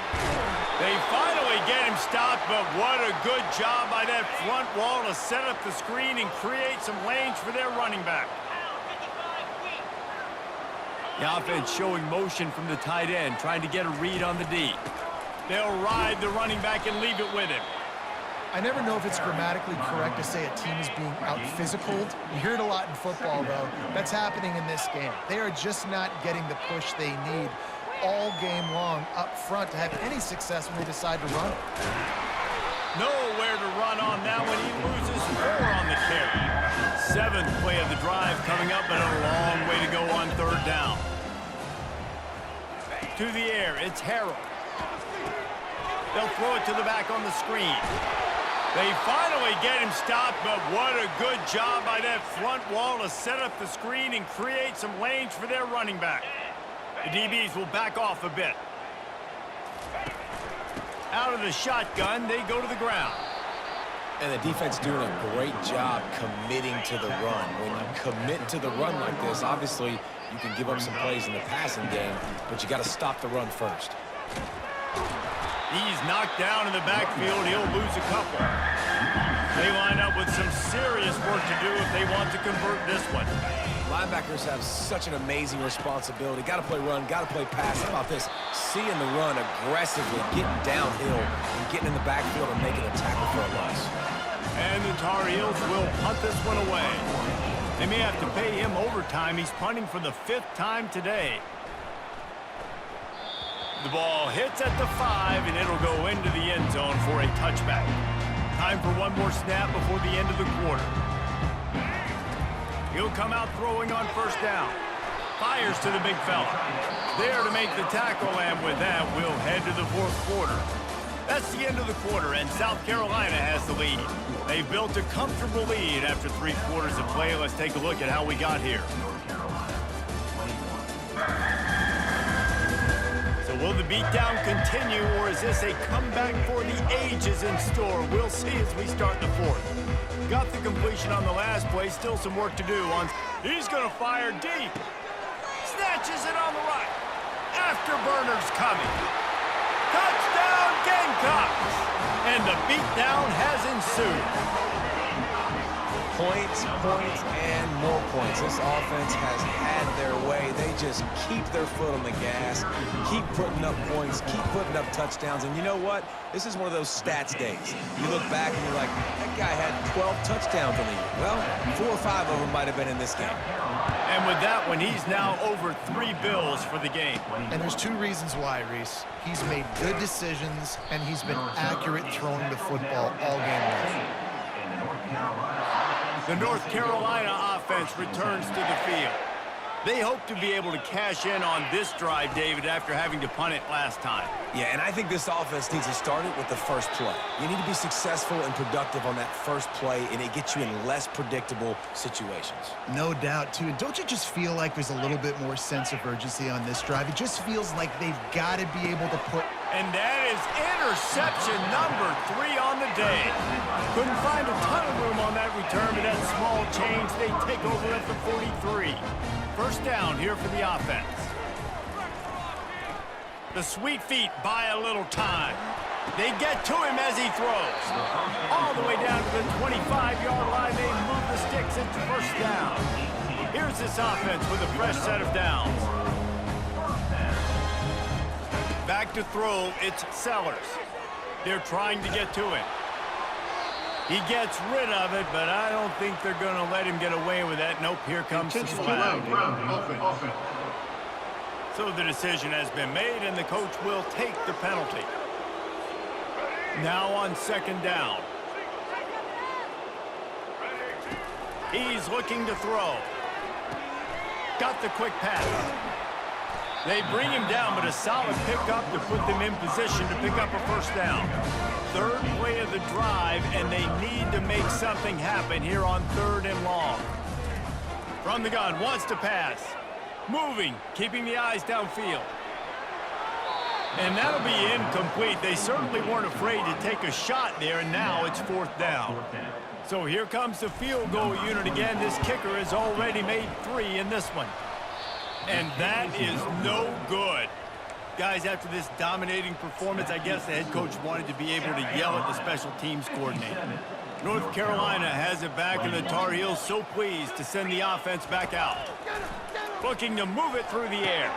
They finally get him stopped, but what a good job by that front wall to set up the screen and create some lanes for their running back. The offense showing motion from the tight end, trying to get a read on the D. They'll ride the running back and leave it with him. I never know if it's grammatically correct to say a team is being out-physicaled. You hear it a lot in football, though. That's happening in this game. They are just not getting the push they need all game long up front to have any success when they decide to run it. Nowhere to run on that one. He loses 4 on the carry. 7th play of the drive coming up, but a long way to go on 3rd down. To the air, it's Harrell. They'll throw it to the back on the screen. They finally get him stopped, but what a good job by that front wall to set up the screen and create some lanes for their running back. The DBs will back off a bit. Out of the shotgun, they go to the ground. And the defense doing a great job committing to the run. When you commit to the run like this, obviously you can give up some plays in the passing game, but you got to stop the run first. He's knocked down in the backfield. He'll lose a couple. They line up with some serious work to do if they want to convert this one. Linebackers have such an amazing responsibility. Got to play run, got to play pass. How about this? Seeing the run aggressively, getting downhill, and getting in the backfield and making a tackle for a loss. And the Tar Heels will punt this one away. They may have to pay him overtime. He's punting for the 5th time today. The ball hits at the 5, and it'll go into the end zone for a touchback. Time for one more snap before the end of the quarter. He'll come out throwing on 1st down. Fires to the big fella. There to make the tackle, and with that, we'll head to the 4th quarter. That's the end of the quarter, and South Carolina has the lead. They've built a comfortable lead after 3 quarters of play. Let's take a look at how we got here. So will the beatdown continue, or is this a comeback for the ages in store? We'll see as we start the 4th. Got the completion on the last play. Still some work to do. He's going to fire deep. Snatches it on the right. Afterburner's coming. Touchdown, Gamecocks! And the beatdown has ensued. Points, points, and more points. This offense has had their way. They just keep their foot on the gas, keep putting up points, keep putting up touchdowns. And you know what? This is one of those stats days. You look back and you're like, that guy had 12 touchdowns in the year. Well, 4 or 5 of them might have been in this game. And with that one, he's now over 3 bills for the game. And there's 2 reasons why, Reese. He's made good decisions, and he's been accurate throwing the football all game long. The North Carolina offense returns to the field. They hope to be able to cash in on this drive, David, after having to punt it last time. Yeah, and I think this offense needs to start it with the first play. You need to be successful and productive on that first play, and it gets you in less predictable situations. No doubt, too. And don't you just feel like there's a little bit more sense of urgency on this drive? It just feels like they've got to be able to put... And that is interception number 3 on the day. Couldn't find a ton of room on that return, but that small change, they take over at the 43. First down here for the offense. The Sweet Feet buy a little time. They get to him as he throws. All the way down to the 25-yard line, they move the sticks into first down. Here's this offense with a fresh set of downs. Back to throw, it's Sellers. They're trying to get to him. He gets rid of it, but I don't think they're going to let him get away with that. Nope, here comes the flag. So the decision has been made, and the coach will take the penalty. Now on second down. He's looking to throw. Got the quick pass. They bring him down, but a solid pickup to put them in position to pick up a first down. Third play of the drive, and they need to make something happen here on 3rd and long. From the gun, wants to pass. Moving, keeping the eyes downfield. And that'll be incomplete. They certainly weren't afraid to take a shot there, and now it's 4th down. So here comes the field goal unit again. This kicker has already made 3 in this one. And that is no good. Guys, after this dominating performance, I guess the head coach wanted to be able to yell at the special teams coordinator. North Carolina has it back, and the Tar Heels so pleased to send the offense back out. Looking to move it through the air.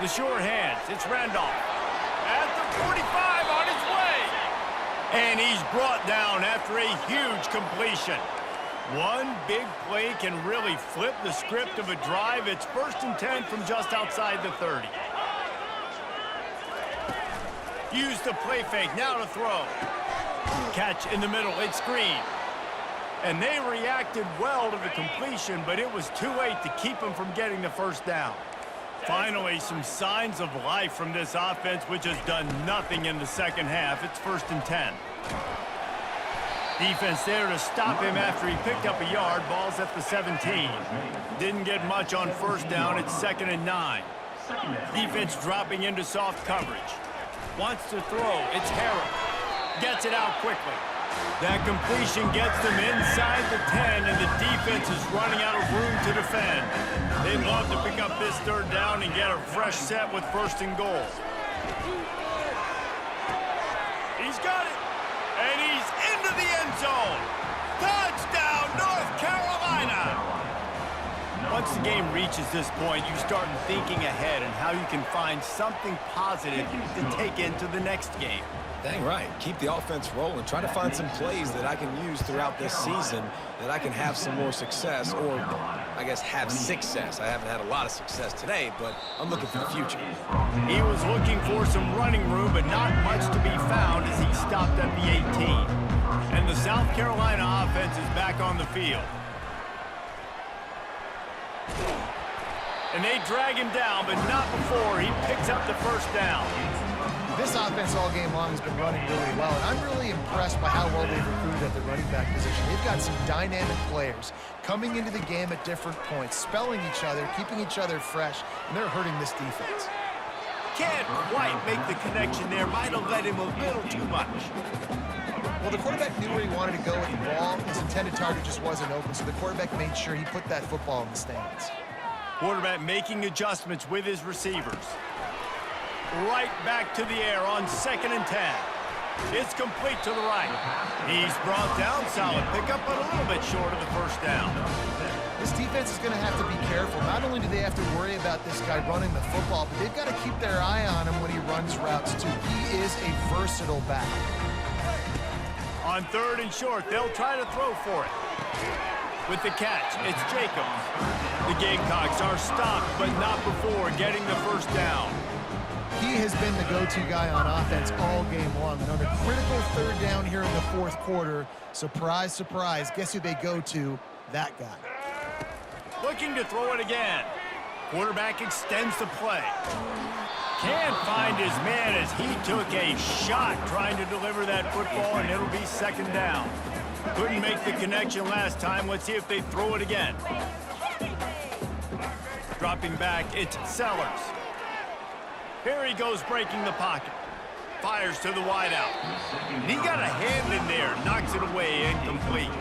The sure hands, it's Randolph. At the 45 on his way. And he's brought down after a huge completion. One big play can really flip the script of a drive. It's 1st and 10 from just outside the 30. Use the play fake, now to throw. Catch in the middle, it's Green. And they reacted well to the completion, but it was too late to keep them from getting the first down. Finally, some signs of life from this offense, which has done nothing in the second half. It's 1st and 10. Defense there to stop him after he picked up a yard. Ball's at the 17. Didn't get much on first down. It's 2nd and 9. Defense dropping into soft coverage. Wants to throw. It's Harrell. Gets it out quickly. That completion gets them inside the 10, and the defense is running out of room to defend. They'd love to pick up this 3rd down and get a fresh set with 1st and goal. He's got it. And he's into the end zone. Touchdown, North Carolina. Once the game reaches this point, you start thinking ahead and how you can find something positive to take into the next game. Dang right. Keep the offense rolling. Try to find some plays that I can use throughout this season that I can have some more success, or I guess have success. I haven't had a lot of success today, but I'm looking for the future. He was looking for some running room, but not much to be found as he stopped at the 18. And the South Carolina offense is back on the field. And they drag him down, but not before he picks up the first down. This offense all game long has been running really well, and I'm really impressed by how well they've recruited at the running back position. They've got some dynamic players coming into the game at different points, spelling each other, keeping each other fresh, and they're hurting this defense. Can't quite make the connection there. Might have let him a little too much. Well, the quarterback knew where he wanted to go with the ball. His intended target just wasn't open, so the quarterback made sure he put that football in the stands. Quarterback making adjustments with his receivers. Right back to the air on 2nd and 10. It's complete to the right. He's brought down, solid pickup, but a little bit short of the first down. This defense is going to have to be careful. Not only do they have to worry about this guy running the football, but they've got to keep their eye on him when he runs routes, too. He is a versatile back. On 3rd and short, they'll try to throw for it. With the catch, it's Jacobs. The Gamecocks are stopped, but not before getting the first down. He has been the go-to guy on offense all game long. And on a critical 3rd down here in the 4th quarter, surprise, surprise, guess who they go to that guy. Looking to throw it again. Quarterback extends the play. Can't find his man as he took a shot trying to deliver that football, and it'll be second down. Couldn't make the connection last time. Let's see if they throw it again. Dropping back, it's Sellers. Here he goes breaking the pocket. Fires to the wideout. He got a hand in there, knocks it away, incomplete.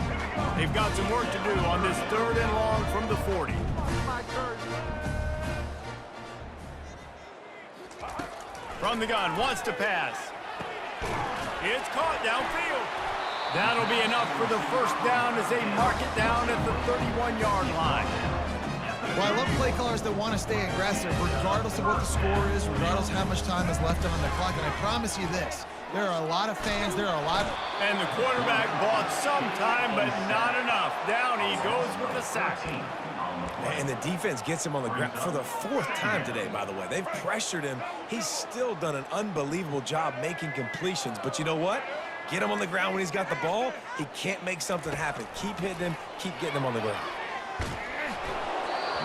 They've got some work to do on this 3rd and long from the 40. From the gun, wants to pass. It's caught downfield. That'll be enough for the first down as they mark it down at the 31-yard line. Well, I love play callers that want to stay aggressive, regardless of what the score is, regardless of how much time is left on the clock. And I promise you this, there are a lot of fans, there are a lot of... And the quarterback bought some time, but not enough. Down he goes with the sack. And the defense gets him on the ground for the 4th time today, by the way. They've pressured him. He's still done an unbelievable job making completions. But you know what? Get him on the ground when he's got the ball. He can't make something happen. Keep hitting him. Keep getting him on the ground.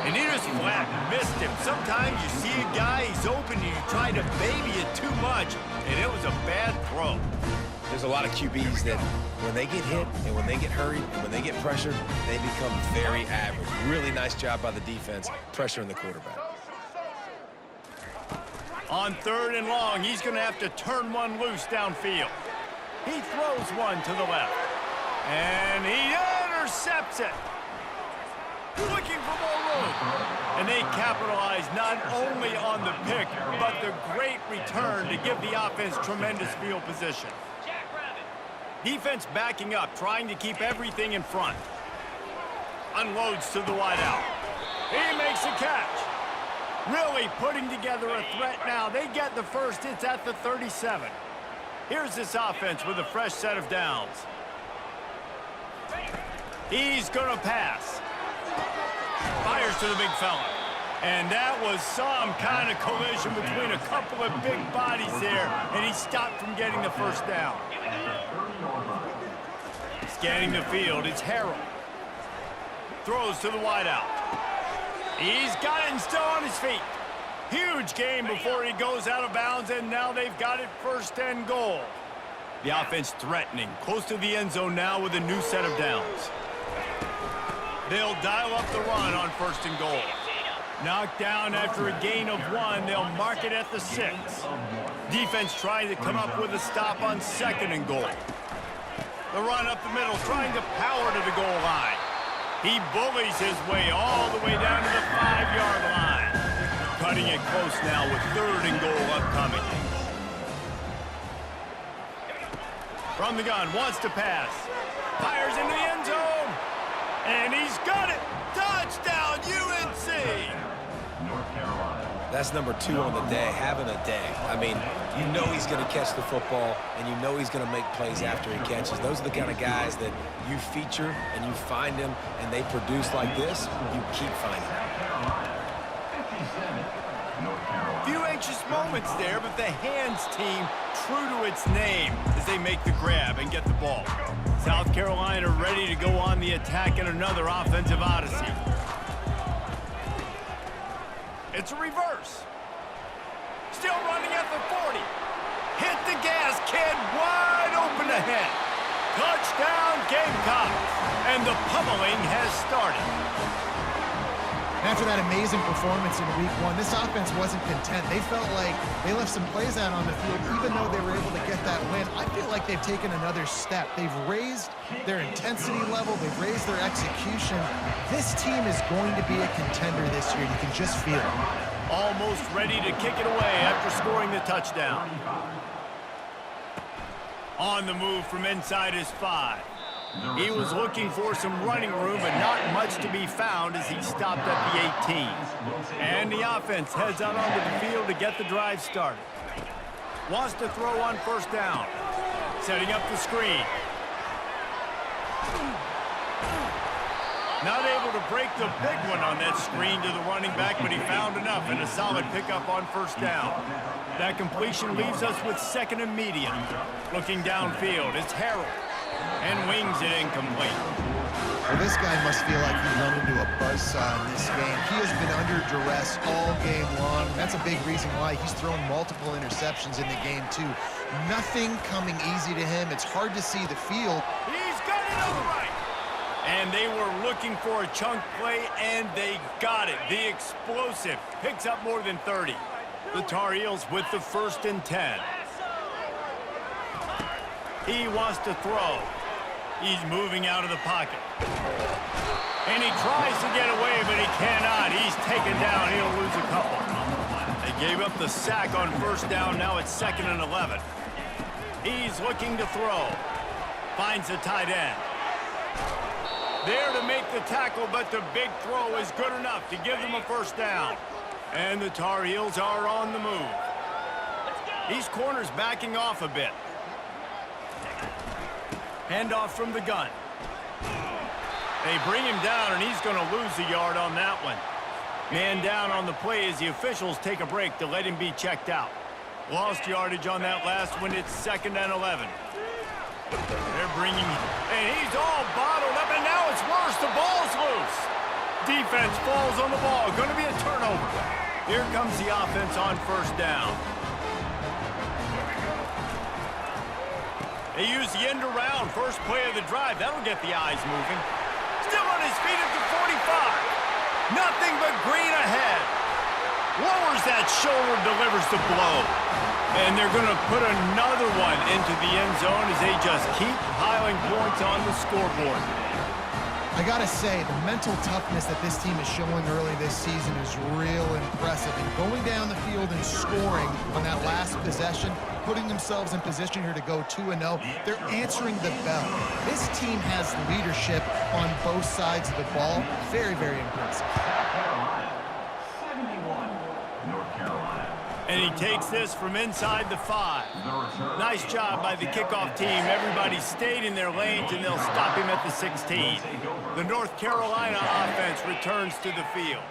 And he just flat missed him. Sometimes you see a guy, he's open, and you try to baby it too much, and it was a bad throw. There's a lot of QBs that when they get hit and when they get hurried and when they get pressured, they become very average. Really nice job by the defense pressuring the quarterback. On 3rd and long, he's going to have to turn one loose downfield. He throws one to the left. And he intercepts it. Looking for more room. And they capitalize not only on the pick, but the great return to give the offense tremendous field position. Defense backing up, trying to keep everything in front. Unloads to the wideout. He makes a catch. Really putting together a threat now. They get the first. It's at the 37. Here's this offense with a fresh set of downs. He's going to pass. Fires to the big fella. And that was some kind of collision between a couple of big bodies there, and he stopped from getting the first down. Scanning the field, it's Harrell. Throws to the wideout. He's got it and still on his feet. Huge game before he goes out of bounds, and now they've got it 1st and goal. The offense threatening, close to the end zone now with a new set of downs. They'll dial up the run on 1st and goal. Knocked down after a gain of 1, they'll mark it at the 6. Defense trying to come up with a stop on 2nd and goal. The run up the middle, trying to power to the goal line. He bullies his way all the way down to the 5-yard line. Cutting it close now with 3rd and goal upcoming. From the gun, wants to pass. Fires into the end zone. And he's got it. Touchdown, UNC. That's number 2 on the day, having a day. I mean, you know he's going to catch the football, and you know he's going to make plays after he catches. Those are the kind of guys that you feature and you find them, and they produce like this, you keep finding them. Few anxious moments there, but the hands team true to its name as they make the grab and get the ball. South Carolina ready to go on the attack in another offensive odyssey. It's a reverse. Still running at the 40. Hit the gas, kid, wide open ahead. Touchdown, Gamecocks. And the pummeling has started. After that amazing performance in week 1, this offense wasn't content. They felt like they left some plays out on the field, even though they were able to get that win. I feel like they've taken another step. They've raised their intensity level. They've raised their execution. This team is going to be a contender this year. You can just feel it. Almost ready to kick it away after scoring the touchdown. On the move from inside his 5. He was looking for some running room, but not much to be found as he stopped at the 18. And the offense heads out onto the field to get the drive started. Wants to throw on 1st down. Setting up the screen. Not able to break the big one on that screen to the running back, but he found enough and a solid pickup on 1st down. That completion leaves us with 2nd and medium. Looking downfield, it's Harrell. And wings it incomplete. Well, this guy must feel like he run into a buzzsaw in this game. He has been under duress all game long. That's a big reason why he's thrown multiple interceptions in the game, too. Nothing coming easy to him. It's hard to see the field. He's got it on the right. And they were looking for a chunk play, and they got it. The explosive picks up more than 30. The Tar Heels with the 1st and 10. He wants to throw. He's moving out of the pocket. And he tries to get away, but he cannot. He's taken down. He'll lose a couple. They gave up the sack on 1st down. Now it's 2nd and 11. He's looking to throw. Finds the tight end. There to make the tackle, but the big throw is good enough to give them a 1st down. And the Tar Heels are on the move. These corners backing off a bit. Handoff from the gun. They bring him down, and he's going to lose a yard on that one. Man down on the play as the officials take a break to let him be checked out. Lost yardage on that last one. It's 2nd and 11. They're bringing, and he's all bottled up, and now it's worse. The ball's loose. Defense falls on the ball. Going to be a turnover. Here comes the offense on 1st down. They use the end around. First play of the drive. That'll get the eyes moving. Still on his feet at the 45. Nothing but green ahead. Lowers that shoulder, delivers the blow. And they're going to put another one into the end zone as they just keep piling points on the scoreboard. I gotta say, the mental toughness that this team is showing early this season is real impressive. And going down the field and scoring on that last possession, putting themselves in position here to go 2-0, they're answering the bell. This team has leadership on both sides of the ball. Very, very impressive. Carolina, 71, North Carolina. And he takes this from inside the 5. Nice job by the kickoff team. Everybody stayed in their lanes, and they'll stop him at the 16. The North Carolina offense returns to the field.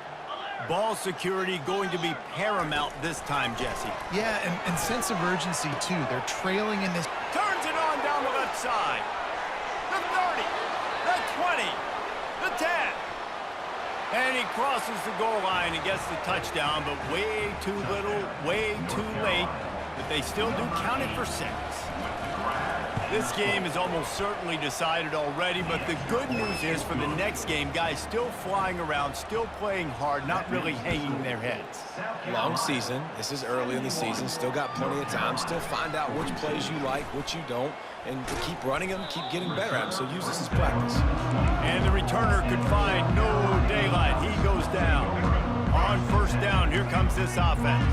Ball security going to be paramount this time, Jesse. Yeah, and sense of urgency, too. They're trailing in this. Turns it on down the left side. The 30, the 20, the 10. And he crosses the goal line and gets the touchdown, but way too little, way too late. But they still do count it for 6. This game is almost certainly decided already, but the good news is for the next game, guys still flying around, still playing hard, not really hanging their heads. Long season. This is early in the season. Still got plenty of time. Still find out which plays you like, which you don't, and keep running them, keep getting better at them. So use this as practice. And the returner could find no daylight. He goes down. On 1st down, here comes this offense.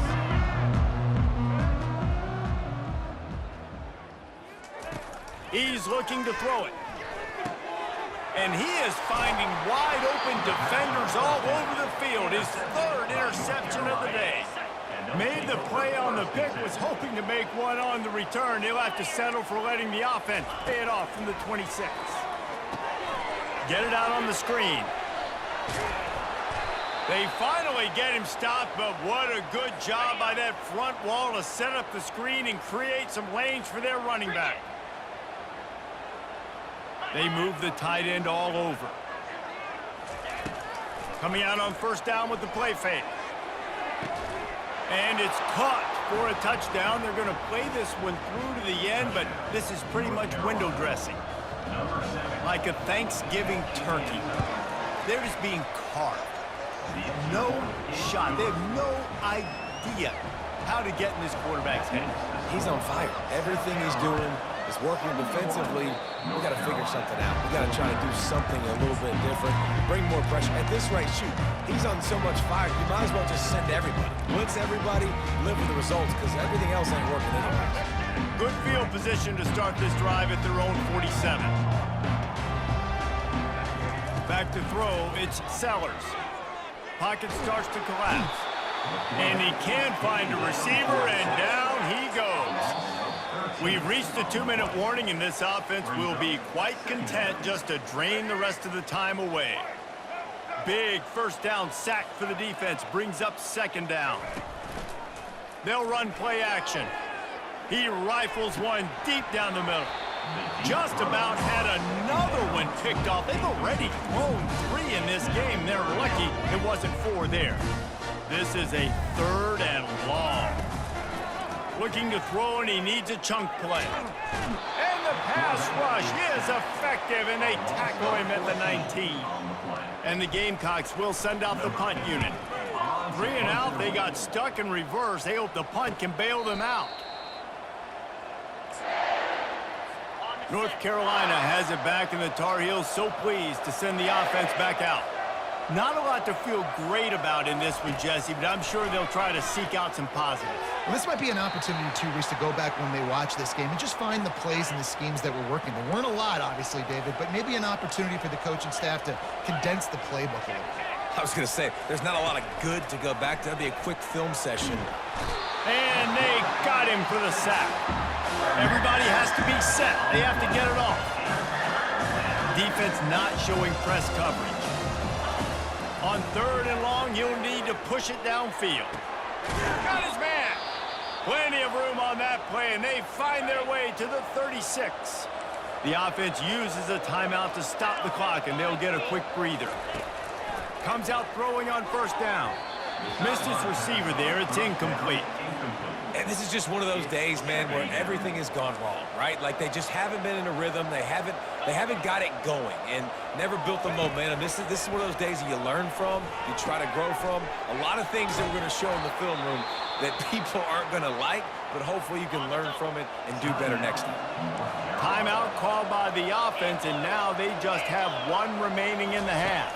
He's looking to throw it. And he is finding wide open defenders all over the field. His 3rd interception of the day. Made the play on the pick, was hoping to make one on the return. He'll have to settle for letting the offense pay it off from the 26. Get it out on the screen. They finally get him stopped, but what a good job by that front wall to set up the screen and create some lanes for their running back. They move the tight end all over. Coming out on 1st down with the play fake. And it's caught for a touchdown. They're going to play this one through to the end, but this is pretty much window dressing. Like a Thanksgiving turkey. They're just being carved. No shot. They have no idea how to get in this quarterback's head. He's on fire. Everything he's doing is working defensively. We got to figure something out. We got to try to do something a little bit different. Bring more pressure. At this rate, shoot, he's on so much fire, you might as well just send everybody. Blitz everybody, live with the results, because everything else ain't working anyways. Good field position to start this drive at their own 47. Back to throw, it's Sellers. Pocket starts to collapse. And he can't find a receiver, and down he goes. We've reached the 2-minute warning, and this offense will be quite content just to drain the rest of the time away. Big 1st down sack for the defense brings up 2nd down. They'll run play action. He rifles one deep down the middle. Just about had another one picked off. They've already thrown 3 in this game. They're lucky it wasn't 4 there. This is a 3rd and long. Looking to throw, and he needs a chunk play. And the pass rush is effective, and they tackle him at the 19. And the Gamecocks will send out the punt unit. 3 and out, they got stuck in reverse. They hope the punt can bail them out. North Carolina has it back, and the Tar Heels so pleased to send the offense back out. Not a lot to feel great about in this one, Jesse, but I'm sure they'll try to seek out some positives. Well, this might be an opportunity, too, Reese, to go back when they watch this game and just find the plays and the schemes that were working. There weren't a lot, obviously, David, but maybe an opportunity for the coaching staff to condense the playbook a little bit. I was going to say, there's not a lot of good to go back to. That'd be a quick film session. And they got him for the sack. Everybody has to be set. They have to get it off. Defense not showing press coverage. On 3rd and long, he'll need to push it downfield. Got his man. Plenty of room on that play, and they find their way to the 36. The offense uses a timeout to stop the clock, and they'll get a quick breather. Comes out throwing on 1st down. Missed his receiver there. It's incomplete. And this is just one of those days, man, where everything has gone wrong, right? Like they just haven't been in a rhythm. They haven't got it going and never built the momentum. This is one of those days that you learn from, you try to grow from. A lot of things that we're going to show in the film room that people aren't going to like, but hopefully you can learn from it and do better next time. Timeout called by the offense, and now they just have 1 remaining in the half.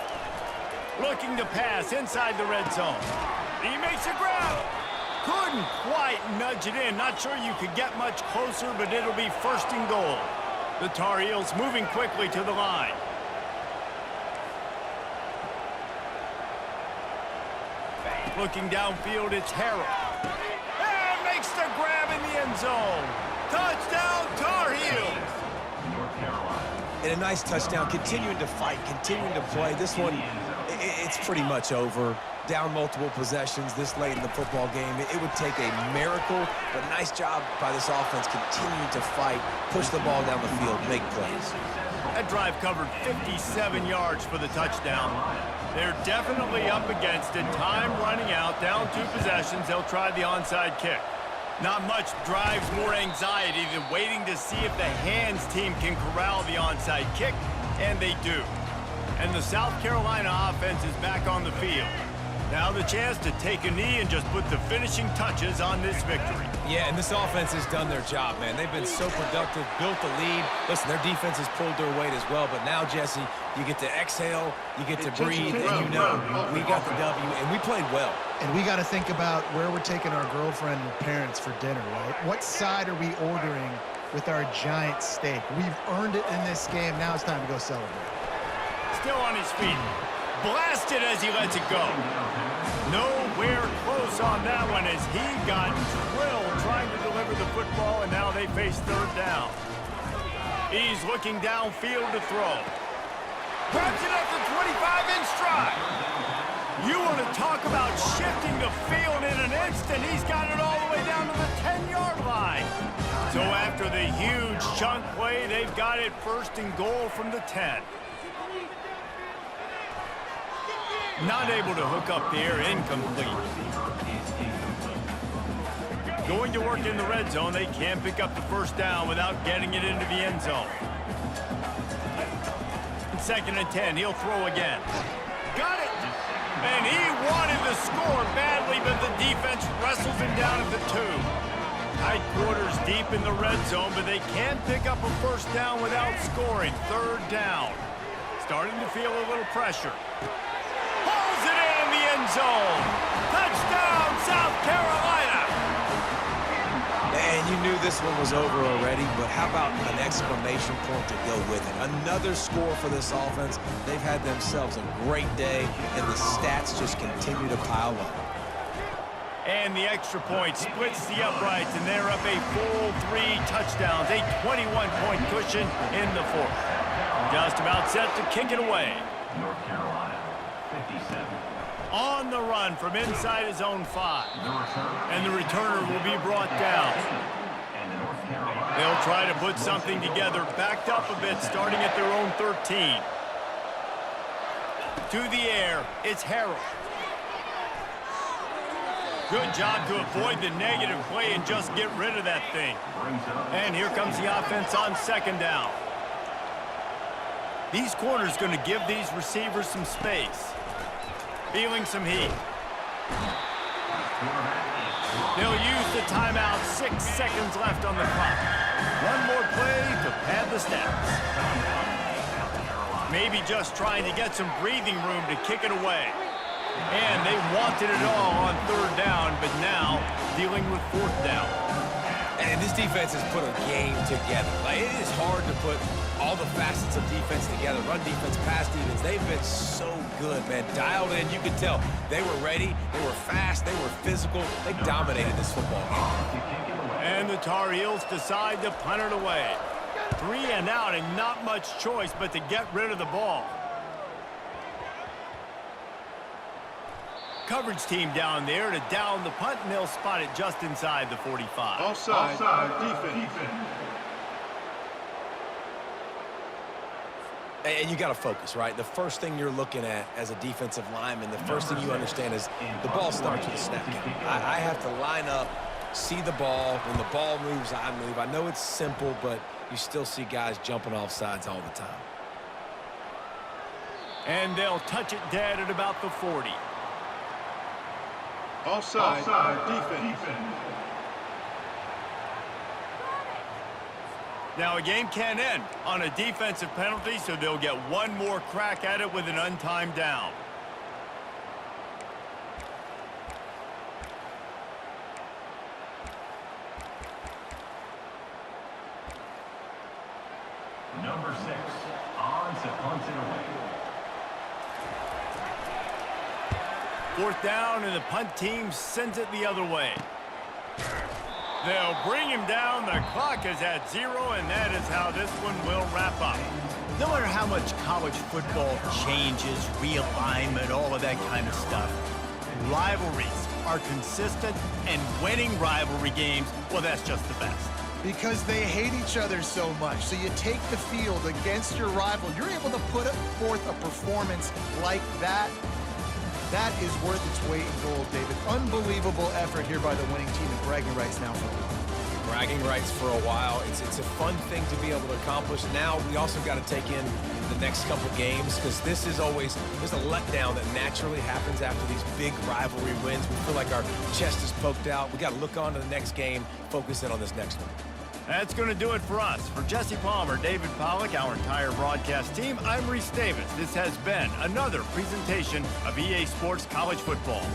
Looking to pass inside the red zone. He makes a grab. Couldn't quite nudge it in. Not sure you could get much closer, but it'll be 1st and goal. The Tar Heels moving quickly to the line. Looking downfield, it's Harrell. And makes the grab in the end zone. Touchdown, Tar Heels! And a nice touchdown, continuing to fight, continuing to play. This one, it's pretty much over. Down multiple possessions this late in the football game. It would take a miracle, but nice job by this offense continuing to fight, push the ball down the field, make plays. That drive covered 57 yards for the touchdown. They're definitely up against it. Time running out, down 2 possessions. They'll try the onside kick. Not much drives more anxiety than waiting to see if the hands team can corral the onside kick, and they do. And the South Carolina offense is back on the field. Now the chance to take a knee and just put the finishing touches on this victory. Yeah, and this offense has done their job, man. They've been so productive, built the lead. Listen, their defense has pulled their weight as well, but now, Jesse, you get to exhale, you get to breathe, and you know we got the W, and we played well. And we got to think about where we're taking our girlfriend and parents for dinner, right? What side are we ordering with our giant steak? We've earned it in this game. Now it's time to go celebrate. Still on his feet. Blasted as he lets it go. Nowhere close on that one as he got drilled trying to deliver the football, and now they face 3rd down. He's looking downfield to throw. Grabs it at the 25 in stride. You want to talk about shifting the field in an instant. He's got it all the way down to the 10-yard line. So after the huge chunk play, they've got it 1st and goal from the 10. Not able to hook up there, incomplete. Going to work in the red zone. They can't pick up the 1st down without getting it into the end zone. 2nd and 10, he'll throw again. Got it! And he wanted to score badly, but the defense wrestles him down at the 2. Tight quarters deep in the red zone, but they can't pick up a 1st down without scoring. 3rd down. Starting to feel a little pressure. Pulls it in the end zone. Touchdown, South Carolina. And you knew this one was over already, but how about an exclamation point to go with it? Another score for this offense. They've had themselves a great day, and the stats just continue to pile up. And the extra point splits the uprights, and they're up a full 3 touchdowns, a 21-point cushion in the 4th. Just about set to kick it away. North Carolina, 57. On the run from inside his own 5. And the returner will be brought down. And the North Carolina They'll try to put something together, backed up a bit, starting at their own 13. To the air, it's Harrell. Good job to avoid the negative play and just get rid of that thing. And here comes the offense on second down. These corners going to give these receivers some space. Feeling some heat. They'll use the timeout. 6 seconds left on the clock. One more play to pad the stats. Maybe just trying to get some breathing room to kick it away. And they wanted it all on third down, but now dealing with fourth down. And this defense has put a game together. Like, it is hard to put all the facets of defense together. Run defense, pass defense. They've been so good, man. Dialed in, you could tell. They were ready. They were fast. They were physical. They dominated this football game. And the Tar Heels decide to punt it away. 3 and out and not much choice but to get rid of the ball. Coverage team down there to down the punt, and they'll spot it just inside the 45. Offside defense. And you got to focus, right? The first thing you're looking at as a defensive lineman, the first thing you understand is the ball starts with a snap count. I have to line up, see the ball. When the ball moves, I move. I know it's simple, but you still see guys jumping off sides all the time. And they'll touch it dead at about the 40. Offside defense. Now a game can end on a defensive penalty, so they'll get one more crack at it with an untimed down. Number 6, on to punt it away. Fourth down, and the punt team sends it the other way. They'll bring him down. The clock is at 0, and that is how this one will wrap up. No matter how much college football changes, realignment, all of that kind of stuff, rivalries are consistent, and winning rivalry games, well, that's just the best. Because they hate each other so much. So you take the field against your rival. You're able to put forth a performance like that. That is worth its weight in gold, David. Unbelievable effort here by the winning team, and bragging rights now for a while. Bragging rights for a while. It's a fun thing to be able to accomplish. Now we also got to take in the next couple games, because this is always, there's a letdown that naturally happens after these big rivalry wins. We feel like our chest is poked out. We got to look on to the next game, focus in on this next one. That's going to do it for us. For Jesse Palmer, David Pollack, our entire broadcast team, I'm Reese Davis. This has been another presentation of EA Sports College Football.